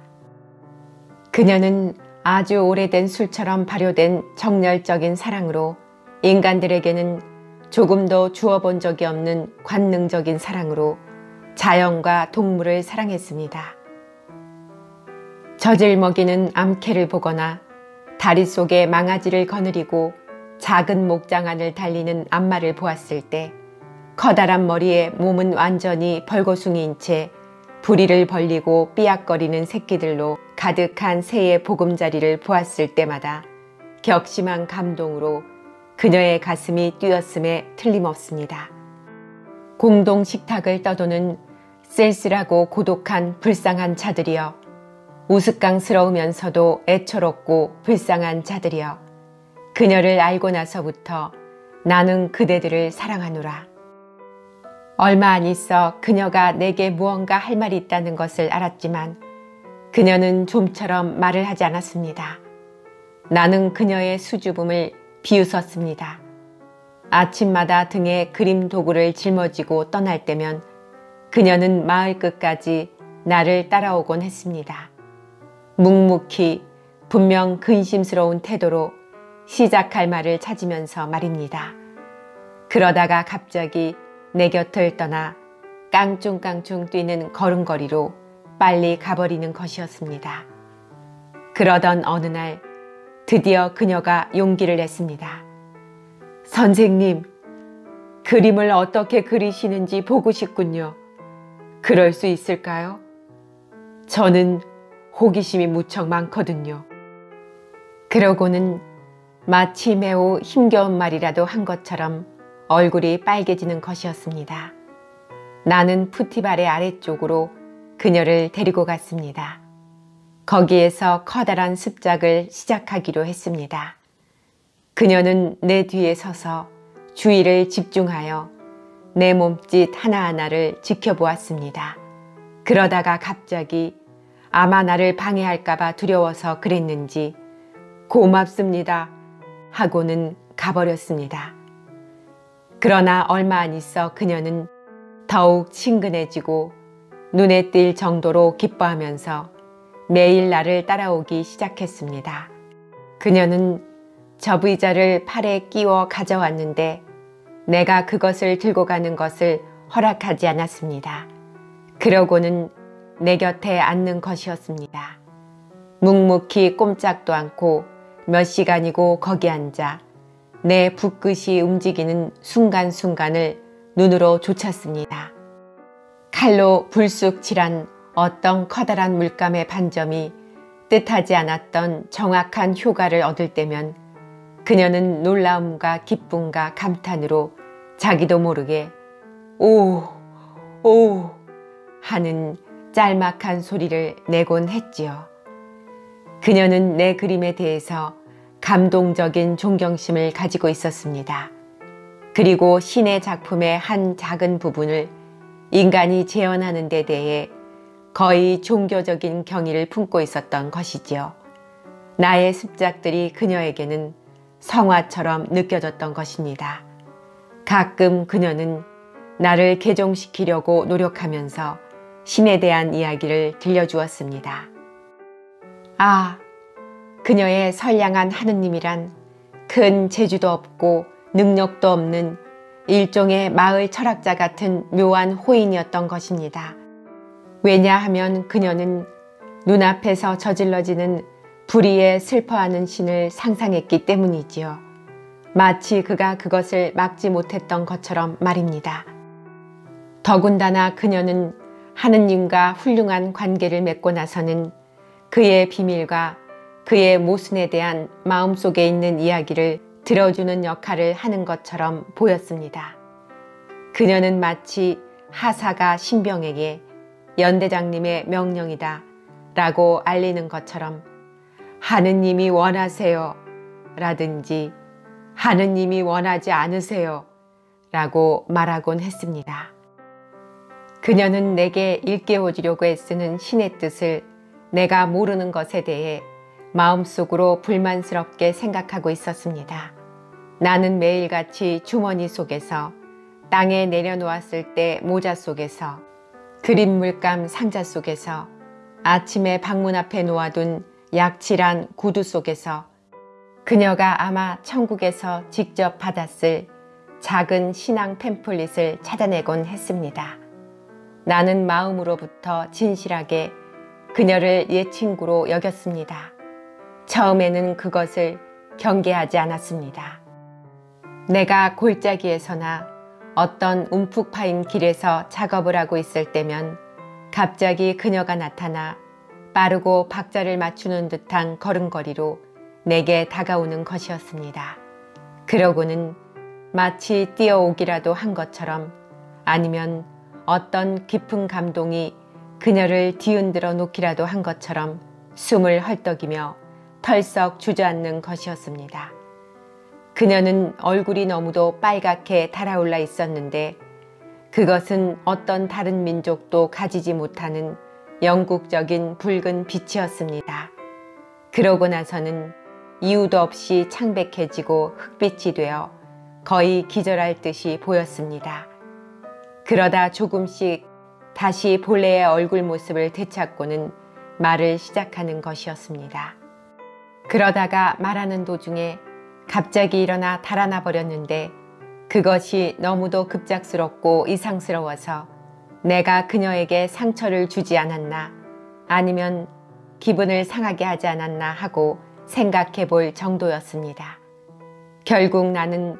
그녀는 아주 오래된 술처럼 발효된 정열적인 사랑으로 인간들에게는 조금도 주어본 적이 없는 관능적인 사랑으로 자연과 동물을 사랑했습니다. 젖을 먹이는 암캐를 보거나 다리 속에 망아지를 거느리고 작은 목장안을 달리는 암마를 보았을 때 커다란 머리에 몸은 완전히 벌거숭이인 채 부리를 벌리고 삐약거리는 새끼들로 가득한 새의 보금자리를 보았을 때마다 격심한 감동으로 그녀의 가슴이 뛰었음에 틀림없습니다. 공동 식탁을 떠도는 쓸쓸하고 고독한 불쌍한 자들이여, 우스꽝스러우면서도 애처롭고 불쌍한 자들이여, 그녀를 알고 나서부터 나는 그대들을 사랑하노라. 얼마 안 있어 그녀가 내게 무언가 할 말이 있다는 것을 알았지만 그녀는 좀처럼 말을 하지 않았습니다. 나는 그녀의 수줍음을 비웃었습니다. 아침마다 등에 그림 도구를 짊어지고 떠날 때면 그녀는 마을 끝까지 나를 따라오곤 했습니다. 묵묵히 분명 근심스러운 태도로 시작할 말을 찾으면서 말입니다. 그러다가 갑자기 내 곁을 떠나 깡충깡충 뛰는 걸음걸이로 빨리 가버리는 것이었습니다. 그러던 어느 날 드디어 그녀가 용기를 냈습니다. 선생님, 그림을 어떻게 그리시는지 보고 싶군요. 그럴 수 있을까요? 저는 호기심이 무척 많거든요. 그러고는 마치 매우 힘겨운 말이라도 한 것처럼 얼굴이 빨개지는 것이었습니다. 나는 푸티발의 아래쪽으로 그녀를 데리고 갔습니다. 거기에서 커다란 습작을 시작하기로 했습니다. 그녀는 내 뒤에 서서 주의를 집중하여 내 몸짓 하나하나를 지켜보았습니다. 그러다가 갑자기 아마 나를 방해할까봐 두려워서 그랬는지 고맙습니다 하고는 가버렸습니다. 그러나 얼마 안 있어 그녀는 더욱 친근해지고 눈에 띌 정도로 기뻐하면서 매일 나를 따라오기 시작했습니다. 그녀는 접의자를 팔에 끼워 가져왔는데 내가 그것을 들고 가는 것을 허락하지 않았습니다. 그러고는 내 곁에 앉는 것이었습니다. 묵묵히 꼼짝도 않고 몇 시간이고 거기 앉아 내 붓끝이 움직이는 순간순간을 눈으로 좇았습니다. 칼로 불쑥 칠한 어떤 커다란 물감의 반점이 뜻하지 않았던 정확한 효과를 얻을 때면 그녀는 놀라움과 기쁨과 감탄으로 자기도 모르게 오, 오 하는 짤막한 소리를 내곤 했지요. 그녀는 내 그림에 대해서 감동적인 존경심을 가지고 있었습니다. 그리고 신의 작품의 한 작은 부분을 인간이 재현하는 데 대해 거의 종교적인 경의를 품고 있었던 것이지요. 나의 습작들이 그녀에게는 성화처럼 느껴졌던 것입니다. 가끔 그녀는 나를 개종시키려고 노력하면서 신에 대한 이야기를 들려주었습니다. 아, 그녀의 선량한 하느님이란 큰 재주도 없고 능력도 없는 일종의 마을 철학자 같은 묘한 호인이었던 것입니다. 왜냐하면 그녀는 눈앞에서 저질러지는 불의에 슬퍼하는 신을 상상했기 때문이지요. 마치 그가 그것을 막지 못했던 것처럼 말입니다. 더군다나 그녀는 하느님과 훌륭한 관계를 맺고 나서는 그의 비밀과 그의 모순에 대한 마음속에 있는 이야기를 들어주는 역할을 하는 것처럼 보였습니다. 그녀는 마치 하사가 신병에게 연대장님의 명령이다 라고 알리는 것처럼 하느님이 원하세요 라든지 하느님이 원하지 않으세요 라고 말하곤 했습니다. 그녀는 내게 일깨워주려고 애쓰는 신의 뜻을 내가 모르는 것에 대해 마음속으로 불만스럽게 생각하고 있었습니다. 나는 매일같이 주머니 속에서, 땅에 내려놓았을 때 모자 속에서, 그림 물감 상자 속에서, 아침에 방문 앞에 놓아둔 약칠한 구두 속에서 그녀가 아마 천국에서 직접 받았을 작은 신앙 팸플릿을 찾아내곤 했습니다. 나는 마음으로부터 진실하게 그녀를 옛 친구로 여겼습니다. 처음에는 그것을 경계하지 않았습니다. 내가 골짜기에서나 어떤 움푹 파인 길에서 작업을 하고 있을 때면 갑자기 그녀가 나타나 빠르고 박자를 맞추는 듯한 걸음걸이로 내게 다가오는 것이었습니다. 그러고는 마치 뛰어오기라도 한 것처럼 아니면 어떤 깊은 감동이 그녀를 뒤흔들어 놓기라도 한 것처럼 숨을 헐떡이며 털썩 주저앉는 것이었습니다. 그녀는 얼굴이 너무도 빨갛게 달아올라 있었는데 그것은 어떤 다른 민족도 가지지 못하는 영국적인 붉은 빛이었습니다. 그러고 나서는 이유도 없이 창백해지고 흑빛이 되어 거의 기절할 듯이 보였습니다. 그러다 조금씩 다시 본래의 얼굴 모습을 되찾고는 말을 시작하는 것이었습니다. 그러다가 말하는 도중에 갑자기 일어나 달아나 버렸는데 그것이 너무도 급작스럽고 이상스러워서 내가 그녀에게 상처를 주지 않았나 아니면 기분을 상하게 하지 않았나 하고 생각해 볼 정도였습니다. 결국 나는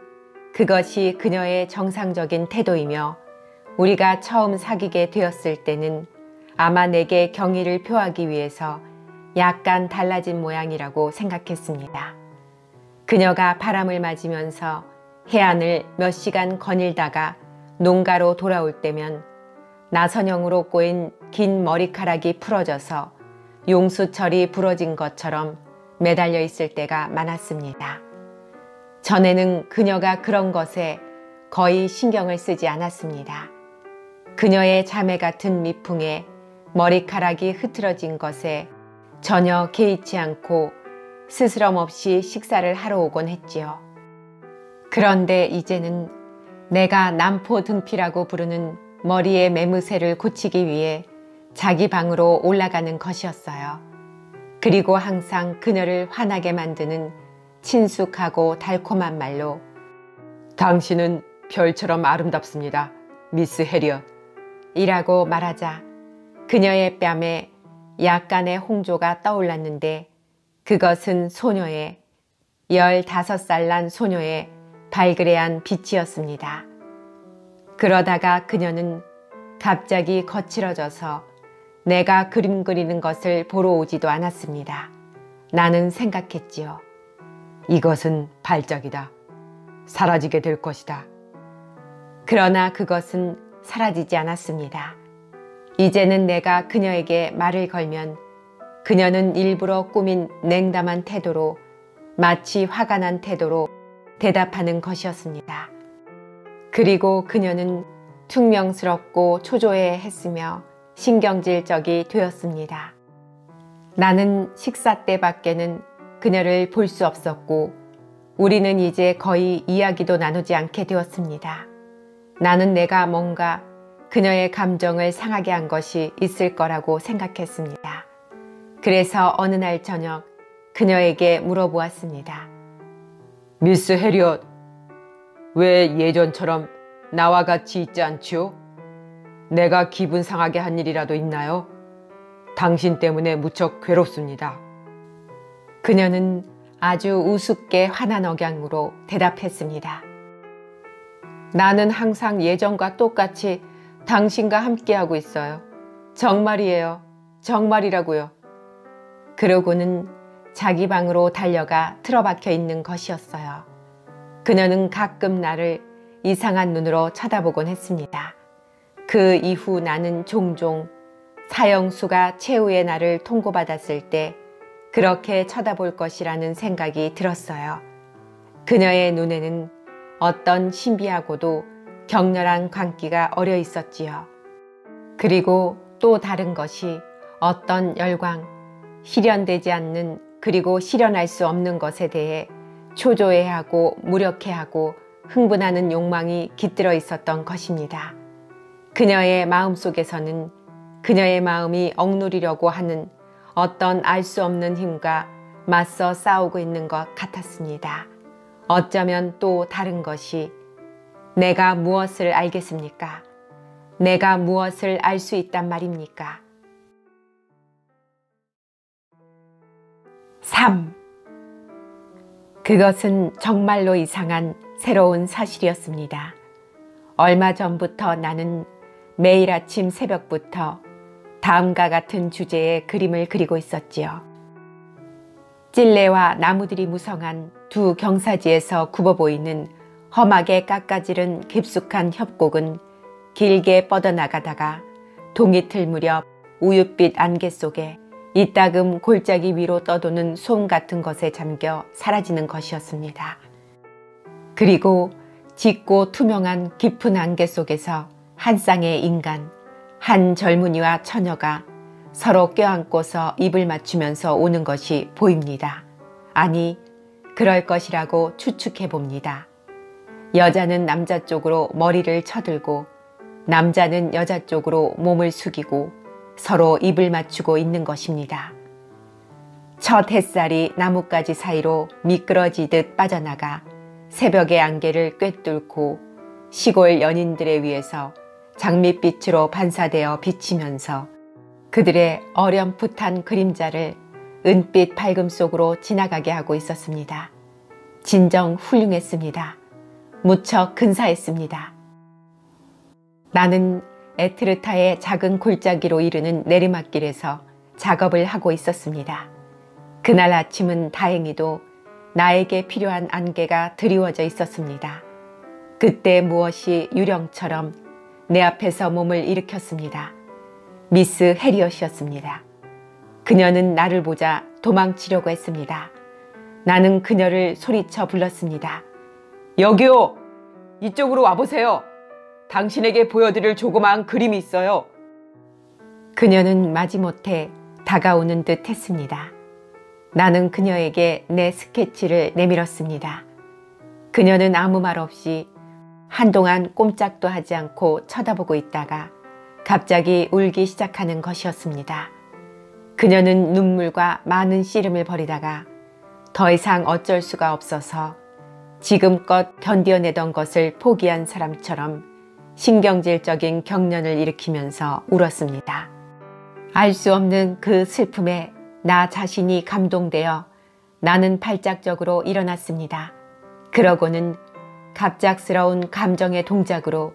그것이 그녀의 정상적인 태도이며 우리가 처음 사귀게 되었을 때는 아마 내게 경의를 표하기 위해서 약간 달라진 모양이라고 생각했습니다. 그녀가 바람을 맞으면서 해안을 몇 시간 거닐다가 농가로 돌아올 때면 나선형으로 꼬인 긴 머리카락이 풀어져서 용수철이 부러진 것처럼 매달려 있을 때가 많았습니다. 전에는 그녀가 그런 것에 거의 신경을 쓰지 않았습니다. 그녀의 자매 같은 미풍에 머리카락이 흐트러진 것에 전혀 개의치 않고 스스럼 없이 식사를 하러 오곤 했지요. 그런데 이제는 내가 남포 등피라고 부르는 머리의 매무새를 고치기 위해 자기 방으로 올라가는 것이었어요. 그리고 항상 그녀를 화나게 만드는 친숙하고 달콤한 말로 당신은 별처럼 아름답습니다, 미스 해리엇 이라고 말하자 그녀의 뺨에 약간의 홍조가 떠올랐는데 그것은 소녀의 15살 난 소녀의 발그레한 빛이었습니다. 그러다가 그녀는 갑자기 거칠어져서 내가 그림 그리는 것을 보러 오지도 않았습니다. 나는 생각했지요. 이것은 발작이다. 사라지게 될 것이다. 그러나 그것은 사라지지 않았습니다. 이제는 내가 그녀에게 말을 걸면 그녀는 일부러 꾸민 냉담한 태도로 마치 화가 난 태도로 대답하는 것이었습니다. 그리고 그녀는 퉁명스럽고 초조해했으며 신경질적이 되었습니다. 나는 식사 때밖에는 그녀를 볼 수 없었고 우리는 이제 거의 이야기도 나누지 않게 되었습니다. 나는 내가 뭔가 그녀의 감정을 상하게 한 것이 있을 거라고 생각했습니다. 그래서 어느 날 저녁 그녀에게 물어보았습니다. 미스 해리엇, 왜 예전처럼 나와 같이 있지 않지요? 내가 기분 상하게 한 일이라도 있나요? 당신 때문에 무척 괴롭습니다. 그녀는 아주 우습게 화난 억양으로 대답했습니다. 나는 항상 예전과 똑같이 당신과 함께하고 있어요. 정말이에요. 정말이라고요. 그러고는 자기 방으로 달려가 틀어박혀 있는 것이었어요. 그녀는 가끔 나를 이상한 눈으로 쳐다보곤 했습니다. 그 이후 나는 종종 사형수가 최후의 날을 통고받았을 때 그렇게 쳐다볼 것이라는 생각이 들었어요. 그녀의 눈에는 어떤 신비하고도 격렬한 광기가 어려 있었지요. 그리고 또 다른 것이 어떤 열광, 실현되지 않는 그리고 실현할 수 없는 것에 대해 초조해하고 무력해하고 흥분하는 욕망이 깃들어 있었던 것입니다. 그녀의 마음속에서는 그녀의 마음이 억누르려고 하는 어떤 알 수 없는 힘과 맞서 싸우고 있는 것 같았습니다. 어쩌면 또 다른 것이 내가 무엇을 알겠습니까? 내가 무엇을 알 수 있단 말입니까? 3. 그것은 정말로 이상한 새로운 사실이었습니다. 얼마 전부터 나는 매일 아침 새벽부터 다음과 같은 주제의 그림을 그리고 있었지요. 찔레와 나무들이 무성한 두 경사지에서 굽어 보이는 험하게 깎아지른 깊숙한 협곡은 길게 뻗어나가다가 동이틀 무렵 우윳빛 안개 속에 이따금 골짜기 위로 떠도는 솜 같은 것에 잠겨 사라지는 것이었습니다. 그리고 짙고 투명한 깊은 안개 속에서 한 쌍의 인간, 한 젊은이와 처녀가 서로 껴안고서 입을 맞추면서 오는 것이 보입니다. 아니, 그럴 것이라고 추측해 봅니다. 여자는 남자 쪽으로 머리를 쳐들고 남자는 여자 쪽으로 몸을 숙이고 서로 입을 맞추고 있는 것입니다. 첫 햇살이 나뭇가지 사이로 미끄러지듯 빠져나가 새벽의 안개를 꿰뚫고 시골 연인들의 위에서 장밋빛으로 반사되어 비치면서 그들의 어렴풋한 그림자를 은빛 밝음 속으로 지나가게 하고 있었습니다. 진정 훌륭했습니다. 무척 근사했습니다. 나는 에트르타의 작은 골짜기로 이르는 내리막길에서 작업을 하고 있었습니다. 그날 아침은 다행히도 나에게 필요한 안개가 드리워져 있었습니다. 그때 무엇이 유령처럼 내 앞에서 몸을 일으켰습니다. 미스 해리엇이었습니다. 그녀는 나를 보자 도망치려고 했습니다. 나는 그녀를 소리쳐 불렀습니다. 여기요! 이쪽으로 와보세요. 당신에게 보여드릴 조그마한 그림이 있어요. 그녀는 마지못해 다가오는 듯 했습니다. 나는 그녀에게 내 스케치를 내밀었습니다. 그녀는 아무 말 없이 한동안 꼼짝도 하지 않고 쳐다보고 있다가 갑자기 울기 시작하는 것이었습니다. 그녀는 눈물과 많은 씨름을 벌이다가 더 이상 어쩔 수가 없어서 지금껏 견뎌내던 것을 포기한 사람처럼 신경질적인 경련을 일으키면서 울었습니다. 알 수 없는 그 슬픔에 나 자신이 감동되어 나는 발작적으로 일어났습니다. 그러고는 갑작스러운 감정의 동작으로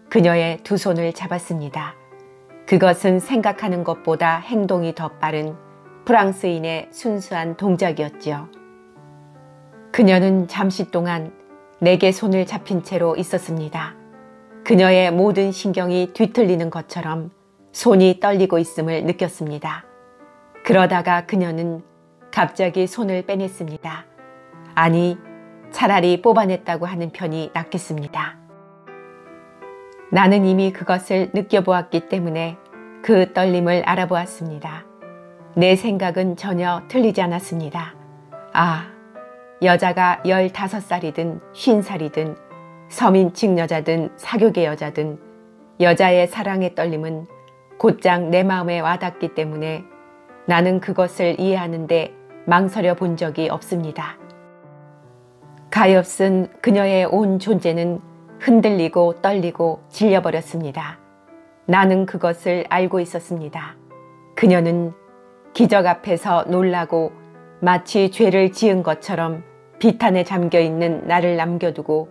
그녀의 두 손을 잡았습니다. 그것은 생각하는 것보다 행동이 더 빠른 프랑스인의 순수한 동작이었지요. 그녀는 잠시 동안 내게 손을 잡힌 채로 있었습니다. 그녀의 모든 신경이 뒤틀리는 것처럼 손이 떨리고 있음을 느꼈습니다. 그러다가 그녀는 갑자기 손을 빼냈습니다. 아니, 차라리 뽑아냈다고 하는 편이 낫겠습니다. 나는 이미 그것을 느껴보았기 때문에 그 떨림을 알아보았습니다. 내 생각은 전혀 틀리지 않았습니다. 아, 여자가 15살이든 50살이든 서민층 여자든 사교계 여자든 여자의 사랑의 떨림은 곧장 내 마음에 와닿기 때문에 나는 그것을 이해하는데 망설여 본 적이 없습니다. 가엾은 그녀의 온 존재는 흔들리고 떨리고 질려버렸습니다. 나는 그것을 알고 있었습니다. 그녀는 기적 앞에서 놀라고 마치 죄를 지은 것처럼 비탄에 잠겨있는 나를 남겨두고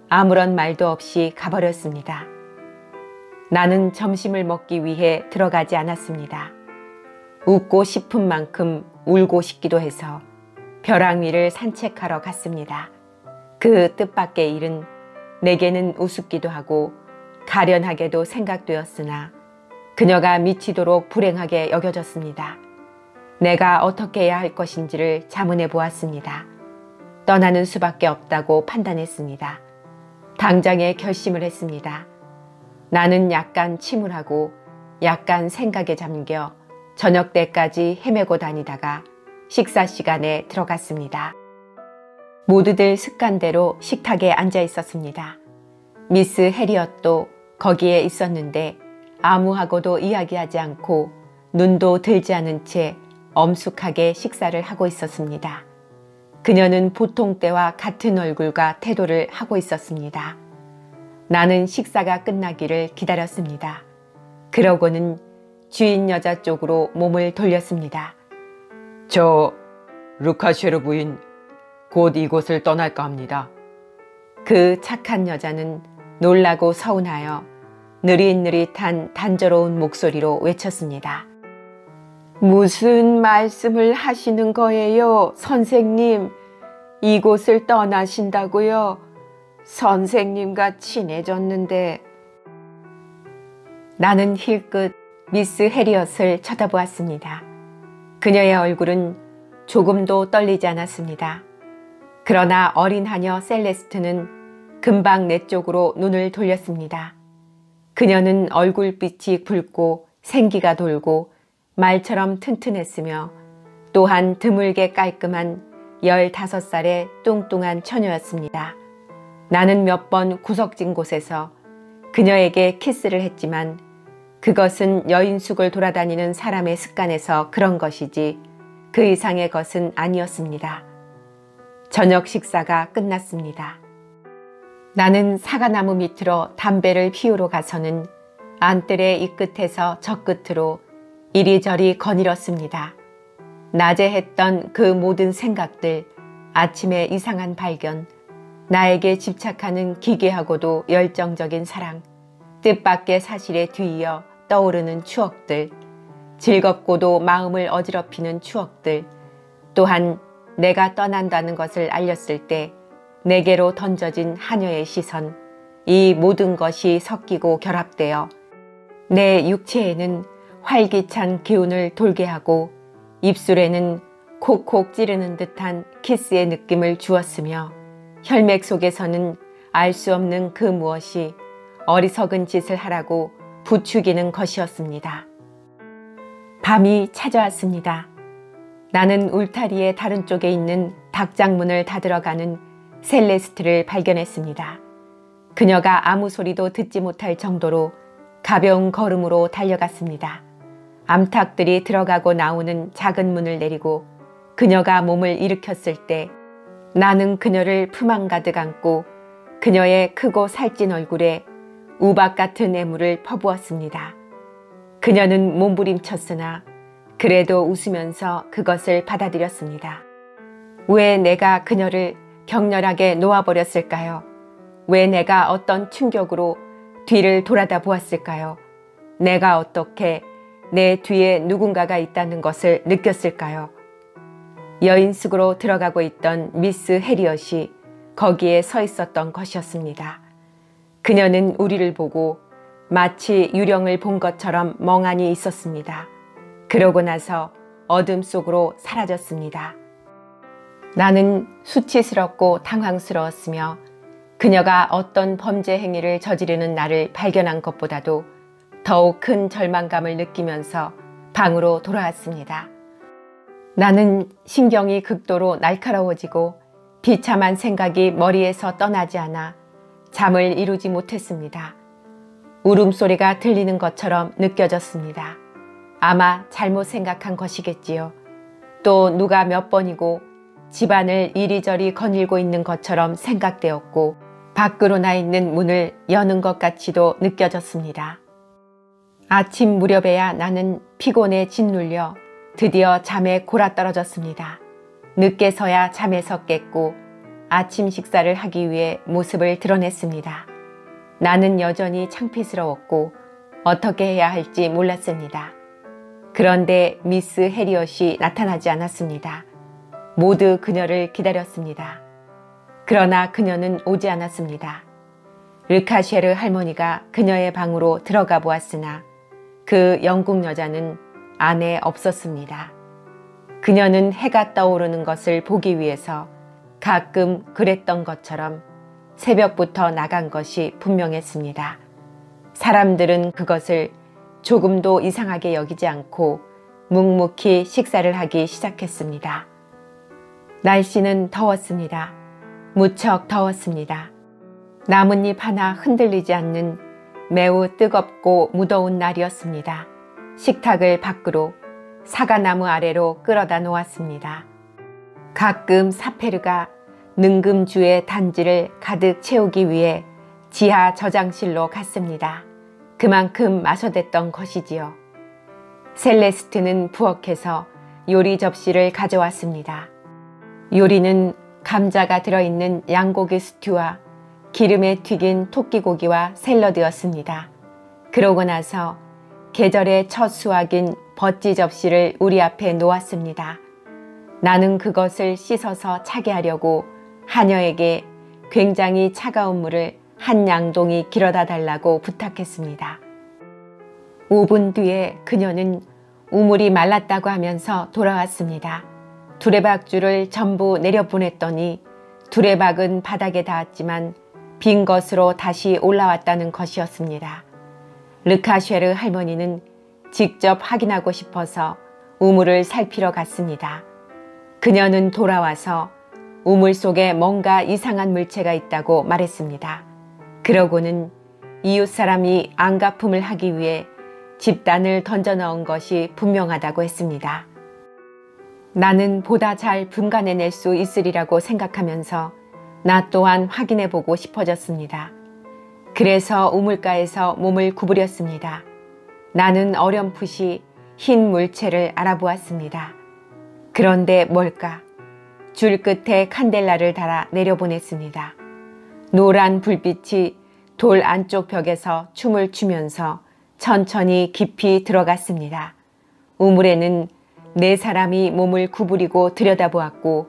아무런 말도 없이 가버렸습니다. 나는 점심을 먹기 위해 들어가지 않았습니다. 웃고 싶은 만큼 울고 싶기도 해서 벼랑 위를 산책하러 갔습니다. 그 뜻밖의 일은 내게는 우습기도 하고 가련하게도 생각되었으나 그녀가 미치도록 불행하게 여겨졌습니다. 내가 어떻게 해야 할 것인지를 자문해 보았습니다. 떠나는 수밖에 없다고 판단했습니다. 당장에 결심을 했습니다. 나는 약간 침울하고 약간 생각에 잠겨 저녁 때까지 헤매고 다니다가 식사 시간에 들어갔습니다. 모두들 습관대로 식탁에 앉아 있었습니다. 미스 해리엇도 거기에 있었는데 아무하고도 이야기하지 않고 눈도 들지 않은 채 엄숙하게 식사를 하고 있었습니다. 그녀는 보통 때와 같은 얼굴과 태도를 하고 있었습니다. 나는 식사가 끝나기를 기다렸습니다. 그러고는 주인 여자 쪽으로 몸을 돌렸습니다. 저 루카쉐르 부인 곧 이곳을 떠날까 합니다. 그 착한 여자는 놀라고 서운하여 느릿느릿한 단조로운 목소리로 외쳤습니다. 무슨 말씀을 하시는 거예요, 선생님? 이곳을 떠나신다고요? 선생님과 친해졌는데. 나는 힐끗 미스 해리엇을 쳐다보았습니다. 그녀의 얼굴은 조금도 떨리지 않았습니다. 그러나 어린 하녀 셀레스트는 금방 내 쪽으로 눈을 돌렸습니다. 그녀는 얼굴빛이 붉고 생기가 돌고 말처럼 튼튼했으며 또한 드물게 깔끔한 15살의 뚱뚱한 처녀였습니다. 나는 몇 번 구석진 곳에서 그녀에게 키스를 했지만 그것은 여인숙을 돌아다니는 사람의 습관에서 그런 것이지 그 이상의 것은 아니었습니다. 저녁 식사가 끝났습니다. 나는 사과나무 밑으로 담배를 피우러 가서는 안뜰의 이 끝에서 저 끝으로 이리저리 거닐었습니다. 낮에 했던 그 모든 생각들, 아침의 이상한 발견, 나에게 집착하는 기괴하고도 열정적인 사랑, 뜻밖의 사실에 뒤이어 떠오르는 추억들, 즐겁고도 마음을 어지럽히는 추억들, 또한 내가 떠난다는 것을 알렸을 때 내게로 던져진 하녀의 시선, 이 모든 것이 섞이고 결합되어 내 육체에는 활기찬 기운을 돌게 하고 입술에는 콕콕 찌르는 듯한 키스의 느낌을 주었으며 혈맥 속에서는 알 수 없는 그 무엇이 어리석은 짓을 하라고 부추기는 것이었습니다. 밤이 찾아왔습니다. 나는 울타리의 다른 쪽에 있는 닭장문을 닫으러가는 셀레스트를 발견했습니다. 그녀가 아무 소리도 듣지 못할 정도로 가벼운 걸음으로 달려갔습니다. 암탉들이 들어가고 나오는 작은 문을 내리고 그녀가 몸을 일으켰을 때 나는 그녀를 품 한가득 안고 그녀의 크고 살찐 얼굴에 우박 같은 애물을 퍼부었습니다. 그녀는 몸부림쳤으나 그래도 웃으면서 그것을 받아들였습니다. 왜 내가 그녀를 격렬하게 놓아버렸을까요? 왜 내가 어떤 충격으로 뒤를 돌아다 보았을까요? 내가 어떻게 내 뒤에 누군가가 있다는 것을 느꼈을까요? 여인숙으로 들어가고 있던 미스 해리엇이 거기에 서 있었던 것이었습니다. 그녀는 우리를 보고 마치 유령을 본 것처럼 멍하니 있었습니다. 그러고 나서 어둠 속으로 사라졌습니다. 나는 수치스럽고 당황스러웠으며 그녀가 어떤 범죄 행위를 저지르는 나를 발견한 것보다도 더욱 큰 절망감을 느끼면서 방으로 돌아왔습니다. 나는 신경이 극도로 날카로워지고 비참한 생각이 머리에서 떠나지 않아 잠을 이루지 못했습니다. 울음소리가 들리는 것처럼 느껴졌습니다. 아마 잘못 생각한 것이겠지요. 또 누가 몇 번이고 집안을 이리저리 거닐고 있는 것처럼 생각되었고 밖으로 나 있는 문을 여는 것 같이도 느껴졌습니다. 아침 무렵에야 나는 피곤에 짓눌려 드디어 잠에 골아떨어졌습니다. 늦게서야 잠에서 깼고 아침 식사를 하기 위해 모습을 드러냈습니다. 나는 여전히 창피스러웠고 어떻게 해야 할지 몰랐습니다. 그런데 미스 해리엇이 나타나지 않았습니다. 모두 그녀를 기다렸습니다. 그러나 그녀는 오지 않았습니다. 르카쉐르 할머니가 그녀의 방으로 들어가 보았으나 그 영국 여자는 안에 없었습니다. 그녀는 해가 떠오르는 것을 보기 위해서 가끔 그랬던 것처럼 새벽부터 나간 것이 분명했습니다. 사람들은 그것을 조금도 이상하게 여기지 않고 묵묵히 식사를 하기 시작했습니다. 날씨는 더웠습니다. 무척 더웠습니다. 나뭇잎 하나 흔들리지 않는 매우 뜨겁고 무더운 날이었습니다. 식탁을 밖으로 사과나무 아래로 끌어다 놓았습니다. 가끔 사페르가 능금주의 단지를 가득 채우기 위해 지하 저장실로 갔습니다. 그만큼 마셔댔던 것이지요. 셀레스트는 부엌에서 요리 접시를 가져왔습니다. 요리는 감자가 들어있는 양고기 스튜와 기름에 튀긴 토끼고기와 샐러드였습니다. 그러고 나서 계절의 첫 수확인 버찌 접시를 우리 앞에 놓았습니다. 나는 그것을 씻어서 차게 하려고 하녀에게 굉장히 차가운 물을 한 양동이 길어다 달라고 부탁했습니다. 5분 뒤에 그녀는 우물이 말랐다고 하면서 돌아왔습니다. 두레박줄을 전부 내려보냈더니 두레박은 바닥에 닿았지만 빈 것으로 다시 올라왔다는 것이었습니다. 르카쉐르 할머니는 직접 확인하고 싶어서 우물을 살피러 갔습니다. 그녀는 돌아와서 우물 속에 뭔가 이상한 물체가 있다고 말했습니다. 그러고는 이웃 사람이 안가품을 하기 위해 집단을 던져 넣은 것이 분명하다고 했습니다. 나는 보다 잘 분간해낼 수 있으리라고 생각하면서 나 또한 확인해보고 싶어졌습니다. 그래서 우물가에서 몸을 구부렸습니다. 나는 어렴풋이 흰 물체를 알아보았습니다. 그런데 뭘까? 줄 끝에 칸델라를 달아 내려보냈습니다. 노란 불빛이 돌 안쪽 벽에서 춤을 추면서 천천히 깊이 들어갔습니다. 우물에는 4사람이 몸을 구부리고 들여다보았고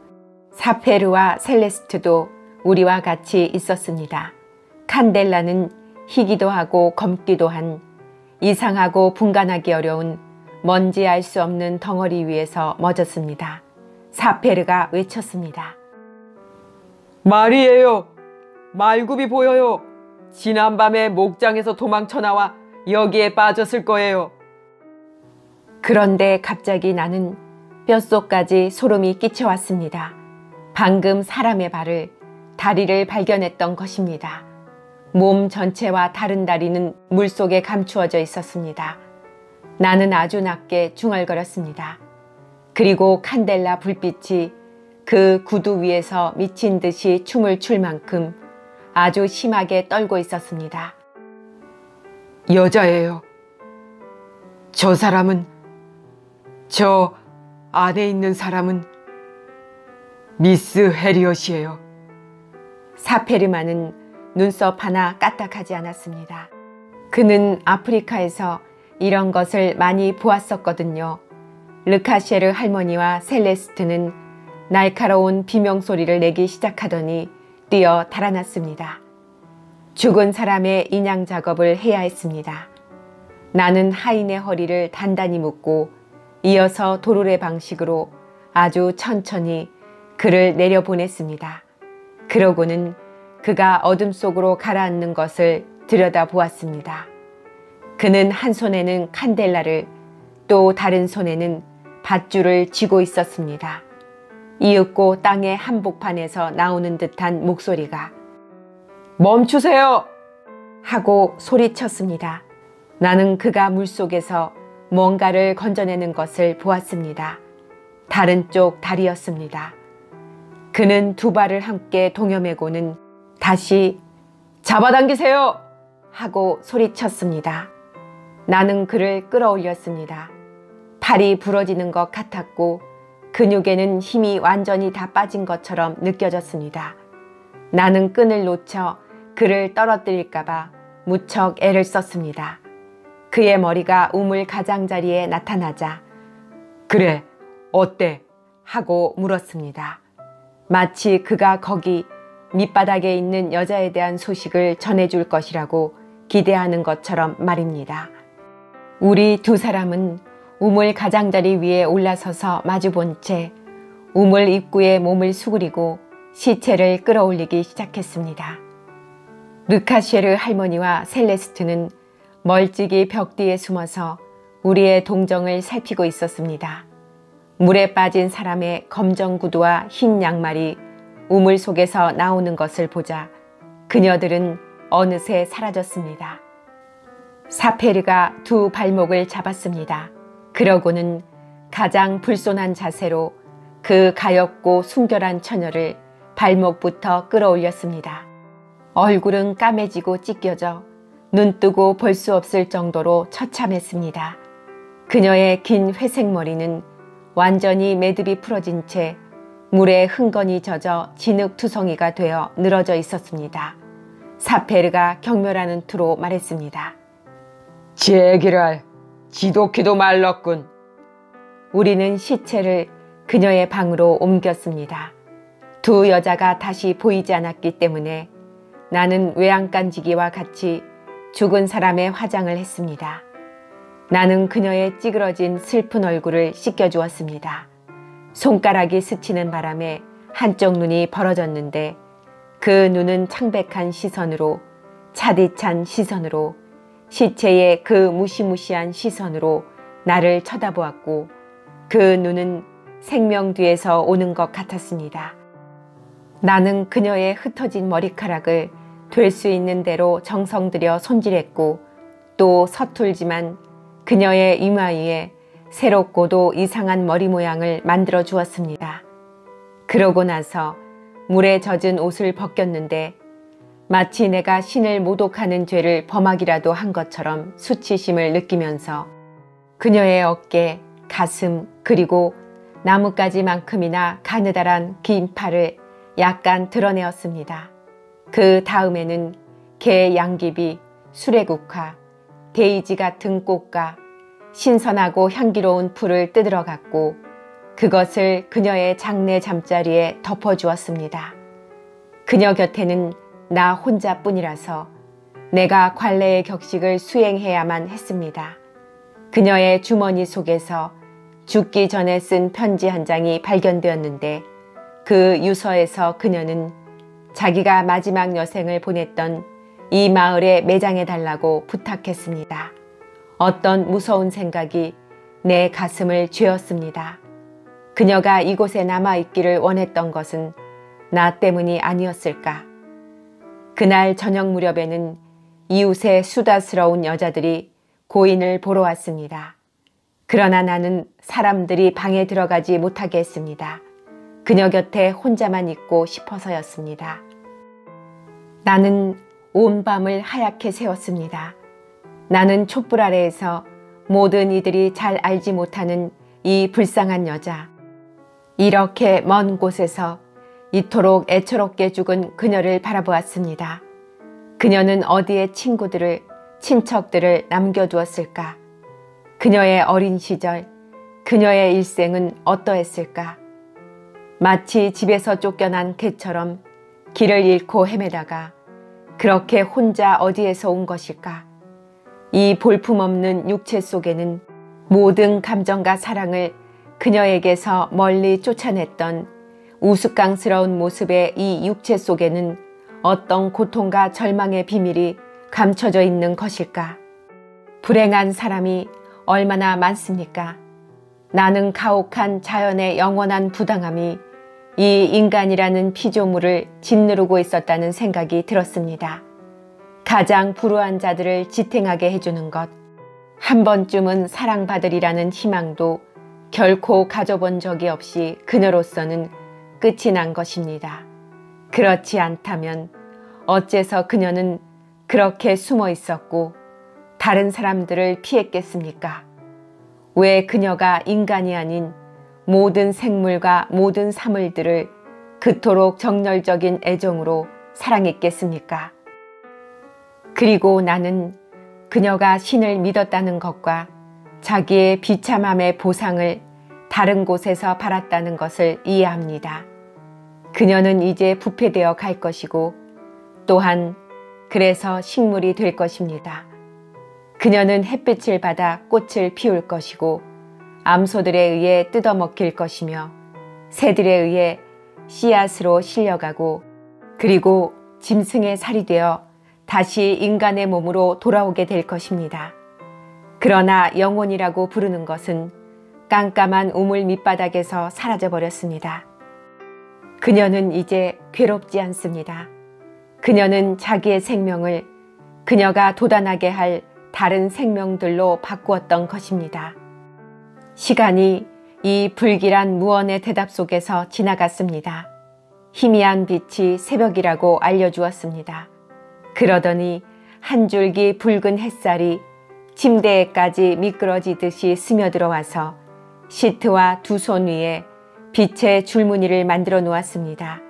사페르와 셀레스트도 우리와 같이 있었습니다. 칸델라는 희기도 하고 검기도 한 이상하고 분간하기 어려운 뭔지 알 수 없는 덩어리 위에서 멎었습니다. 사페르가 외쳤습니다. 말이에요. 말굽이 보여요. 지난밤에 목장에서 도망쳐 나와 여기에 빠졌을 거예요. 그런데 갑자기 나는 뼛속까지 소름이 끼쳐왔습니다. 방금 사람의 발을, 다리를 발견했던 것입니다. 몸 전체와 다른 다리는 물속에 감추어져 있었습니다. 나는 아주 낮게 중얼거렸습니다. 그리고 칸델라 불빛이 그 구두 위에서 미친 듯이 춤을 출 만큼 아주 심하게 떨고 있었습니다. 여자예요. 저 사람은, 저 안에 있는 사람은 미스 해리엇이에요. 사페르만은 눈썹 하나 까딱하지 않았습니다. 그는 아프리카에서 이런 것을 많이 보았었거든요. 르카쉐르 할머니와 셀레스트는 날카로운 비명소리를 내기 시작하더니 뛰어 달아났습니다. 죽은 사람의 인양 작업을 해야 했습니다. 나는 하인의 허리를 단단히 묶고 이어서 도르래 방식으로 아주 천천히 그를 내려보냈습니다. 그러고는 그가 어둠 속으로 가라앉는 것을 들여다보았습니다. 그는 한 손에는 칸델라를, 또 다른 손에는 밧줄을 쥐고 있었습니다. 이윽고 땅의 한복판에서 나오는 듯한 목소리가 멈추세요! 하고 소리쳤습니다. 나는 그가 물속에서 뭔가를 건져내는 것을 보았습니다. 다른 쪽 다리였습니다. 그는 2발을 함께 동여매고는 다시 잡아당기세요! 하고 소리쳤습니다. 나는 그를 끌어올렸습니다. 팔이 부러지는 것 같았고 근육에는 힘이 완전히 다 빠진 것처럼 느껴졌습니다. 나는 끈을 놓쳐 그를 떨어뜨릴까봐 무척 애를 썼습니다. 그의 머리가 우물 가장자리에 나타나자 그래, 어때? 하고 물었습니다. 마치 그가 거기 밑바닥에 있는 여자에 대한 소식을 전해줄 것이라고 기대하는 것처럼 말입니다. 우리 2사람은 우물 가장자리 위에 올라서서 마주본 채 우물 입구에 몸을 수그리고 시체를 끌어올리기 시작했습니다. 르카쉐르 할머니와 셀레스트는 멀찍이 벽 뒤에 숨어서 우리의 동정을 살피고 있었습니다. 물에 빠진 사람의 검정 구두와 흰 양말이 우물 속에서 나오는 것을 보자 그녀들은 어느새 사라졌습니다. 사페르가 2 발목을 잡았습니다. 그러고는 가장 불손한 자세로 그 가엾고 순결한 처녀를 발목부터 끌어올렸습니다. 얼굴은 까매지고 찢겨져 눈뜨고 볼 수 없을 정도로 처참했습니다. 그녀의 긴 회색 머리는 완전히 매듭이 풀어진 채 물에 흥건히 젖어 진흙투성이가 되어 늘어져 있었습니다. 사페르가 경멸하는 투로 말했습니다. 제기랄, 지독히도 말렀군. 우리는 시체를 그녀의 방으로 옮겼습니다. 두 여자가 다시 보이지 않았기 때문에 나는 외양간지기와 같이 죽은 사람의 화장을 했습니다. 나는 그녀의 찌그러진 슬픈 얼굴을 씻겨주었습니다. 손가락이 스치는 바람에 한쪽 눈이 벌어졌는데 그 눈은 창백한 시선으로, 차디찬 시선으로, 시체의 그 무시무시한 시선으로 나를 쳐다보았고 그 눈은 생명 뒤에서 오는 것 같았습니다. 나는 그녀의 흩어진 머리카락을 될 수 있는 대로 정성 들여 손질했고 또 서툴지만 그녀의 이마 위에 새롭고도 이상한 머리 모양을 만들어 주었습니다. 그러고 나서 물에 젖은 옷을 벗겼는데 마치 내가 신을 모독하는 죄를 범하기라도 한 것처럼 수치심을 느끼면서 그녀의 어깨, 가슴 그리고 나뭇가지만큼이나 가느다란 긴 팔을 약간 드러내었습니다. 그 다음에는 개 양귀비, 수레국화, 데이지 같은 꽃과 신선하고 향기로운 풀을 뜯으러 갔고 그것을 그녀의 장내 잠자리에 덮어주었습니다. 그녀 곁에는 나 혼자뿐이라서 내가 관례의 격식을 수행해야만 했습니다. 그녀의 주머니 속에서 죽기 전에 쓴 편지 한 장이 발견되었는데 그 유서에서 그녀는 자기가 마지막 여생을 보냈던 이 마을에 매장해달라고 부탁했습니다. 어떤 무서운 생각이 내 가슴을 쥐었습니다. 그녀가 이곳에 남아있기를 원했던 것은 나 때문이 아니었을까? 그날 저녁 무렵에는 이웃의 수다스러운 여자들이 고인을 보러 왔습니다. 그러나 나는 사람들이 방에 들어가지 못하게 했습니다. 그녀 곁에 혼자만 있고 싶어서였습니다. 나는 온 밤을 하얗게 새웠습니다. 나는 촛불 아래에서 모든 이들이 잘 알지 못하는 이 불쌍한 여자, 이렇게 먼 곳에서 이토록 애처롭게 죽은 그녀를 바라보았습니다. 그녀는 어디에 친구들을, 친척들을 남겨두었을까? 그녀의 어린 시절, 그녀의 일생은 어떠했을까? 마치 집에서 쫓겨난 개처럼 길을 잃고 헤매다가 그렇게 혼자 어디에서 온 것일까? 이 볼품없는 육체 속에는 모든 감정과 사랑을 그녀에게서 멀리 쫓아냈던 우스꽝스러운 모습의 이 육체 속에는 어떤 고통과 절망의 비밀이 감춰져 있는 것일까? 불행한 사람이 얼마나 많습니까? 나는 가혹한 자연의 영원한 부당함이 이 인간이라는 피조물을 짓누르고 있었다는 생각이 들었습니다. 가장 불우한 자들을 지탱하게 해주는 것, 한 번쯤은 사랑받으리라는 희망도 결코 가져본 적이 없이 그녀로서는 끝이 난 것입니다. 그렇지 않다면 어째서 그녀는 그렇게 숨어 있었고 다른 사람들을 피했겠습니까? 왜 그녀가 인간이 아닌 모든 생물과 모든 사물들을 그토록 정열적인 애정으로 사랑했겠습니까? 그리고 나는 그녀가 신을 믿었다는 것과 자기의 비참함의 보상을 다른 곳에서 받았다는 것을 이해합니다. 그녀는 이제 부패되어 갈 것이고 또한 그래서 식물이 될 것입니다. 그녀는 햇빛을 받아 꽃을 피울 것이고 암소들에 의해 뜯어먹힐 것이며 새들에 의해 씨앗으로 실려가고 그리고 짐승의 살이 되어 다시 인간의 몸으로 돌아오게 될 것입니다. 그러나 영혼이라고 부르는 것은 깜깜한 우물 밑바닥에서 사라져버렸습니다. 그녀는 이제 괴롭지 않습니다. 그녀는 자기의 생명을 그녀가 도단하게 할 다른 생명들로 바꾸었던 것입니다. 시간이 이 불길한 무언의 대답 속에서 지나갔습니다. 희미한 빛이 새벽이라고 알려주었습니다. 그러더니 한 줄기 붉은 햇살이 침대에까지 미끄러지듯이 스며들어와서 시트와 두 손 위에 빛의 줄무늬를 만들어 놓았습니다.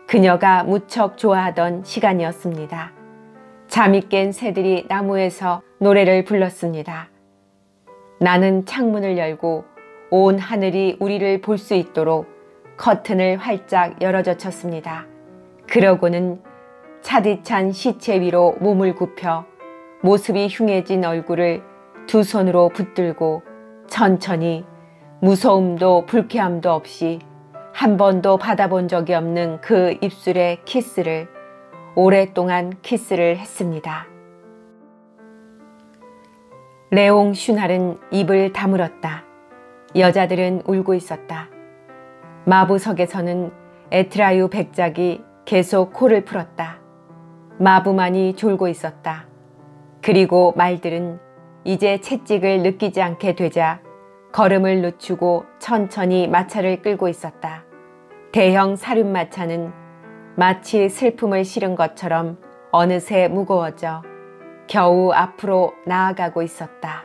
그녀가 무척 좋아하던 시간이었습니다. 잠이 깬 새들이 나무에서 노래를 불렀습니다. 나는 창문을 열고 온 하늘이 우리를 볼 수 있도록 커튼을 활짝 열어젖혔습니다. 그러고는 차디찬 시체 위로 몸을 굽혀 모습이 흉해진 얼굴을 두 손으로 붙들고 천천히 무서움도 불쾌함도 없이 한 번도 받아본 적이 없는 그 입술에 키스를 오랫동안 키스를 했습니다. 레옹 슈날은 입을 다물었다. 여자들은 울고 있었다. 마부석에서는 에트라유 백작이 계속 코를 풀었다. 마부만이 졸고 있었다. 그리고 말들은 이제 채찍을 느끼지 않게 되자 걸음을 늦추고 천천히 마차를 끌고 있었다. 대형 사륜마차는 마치 슬픔을 실은 것처럼 어느새 무거워져 겨우 앞으로 나아가고 있었다.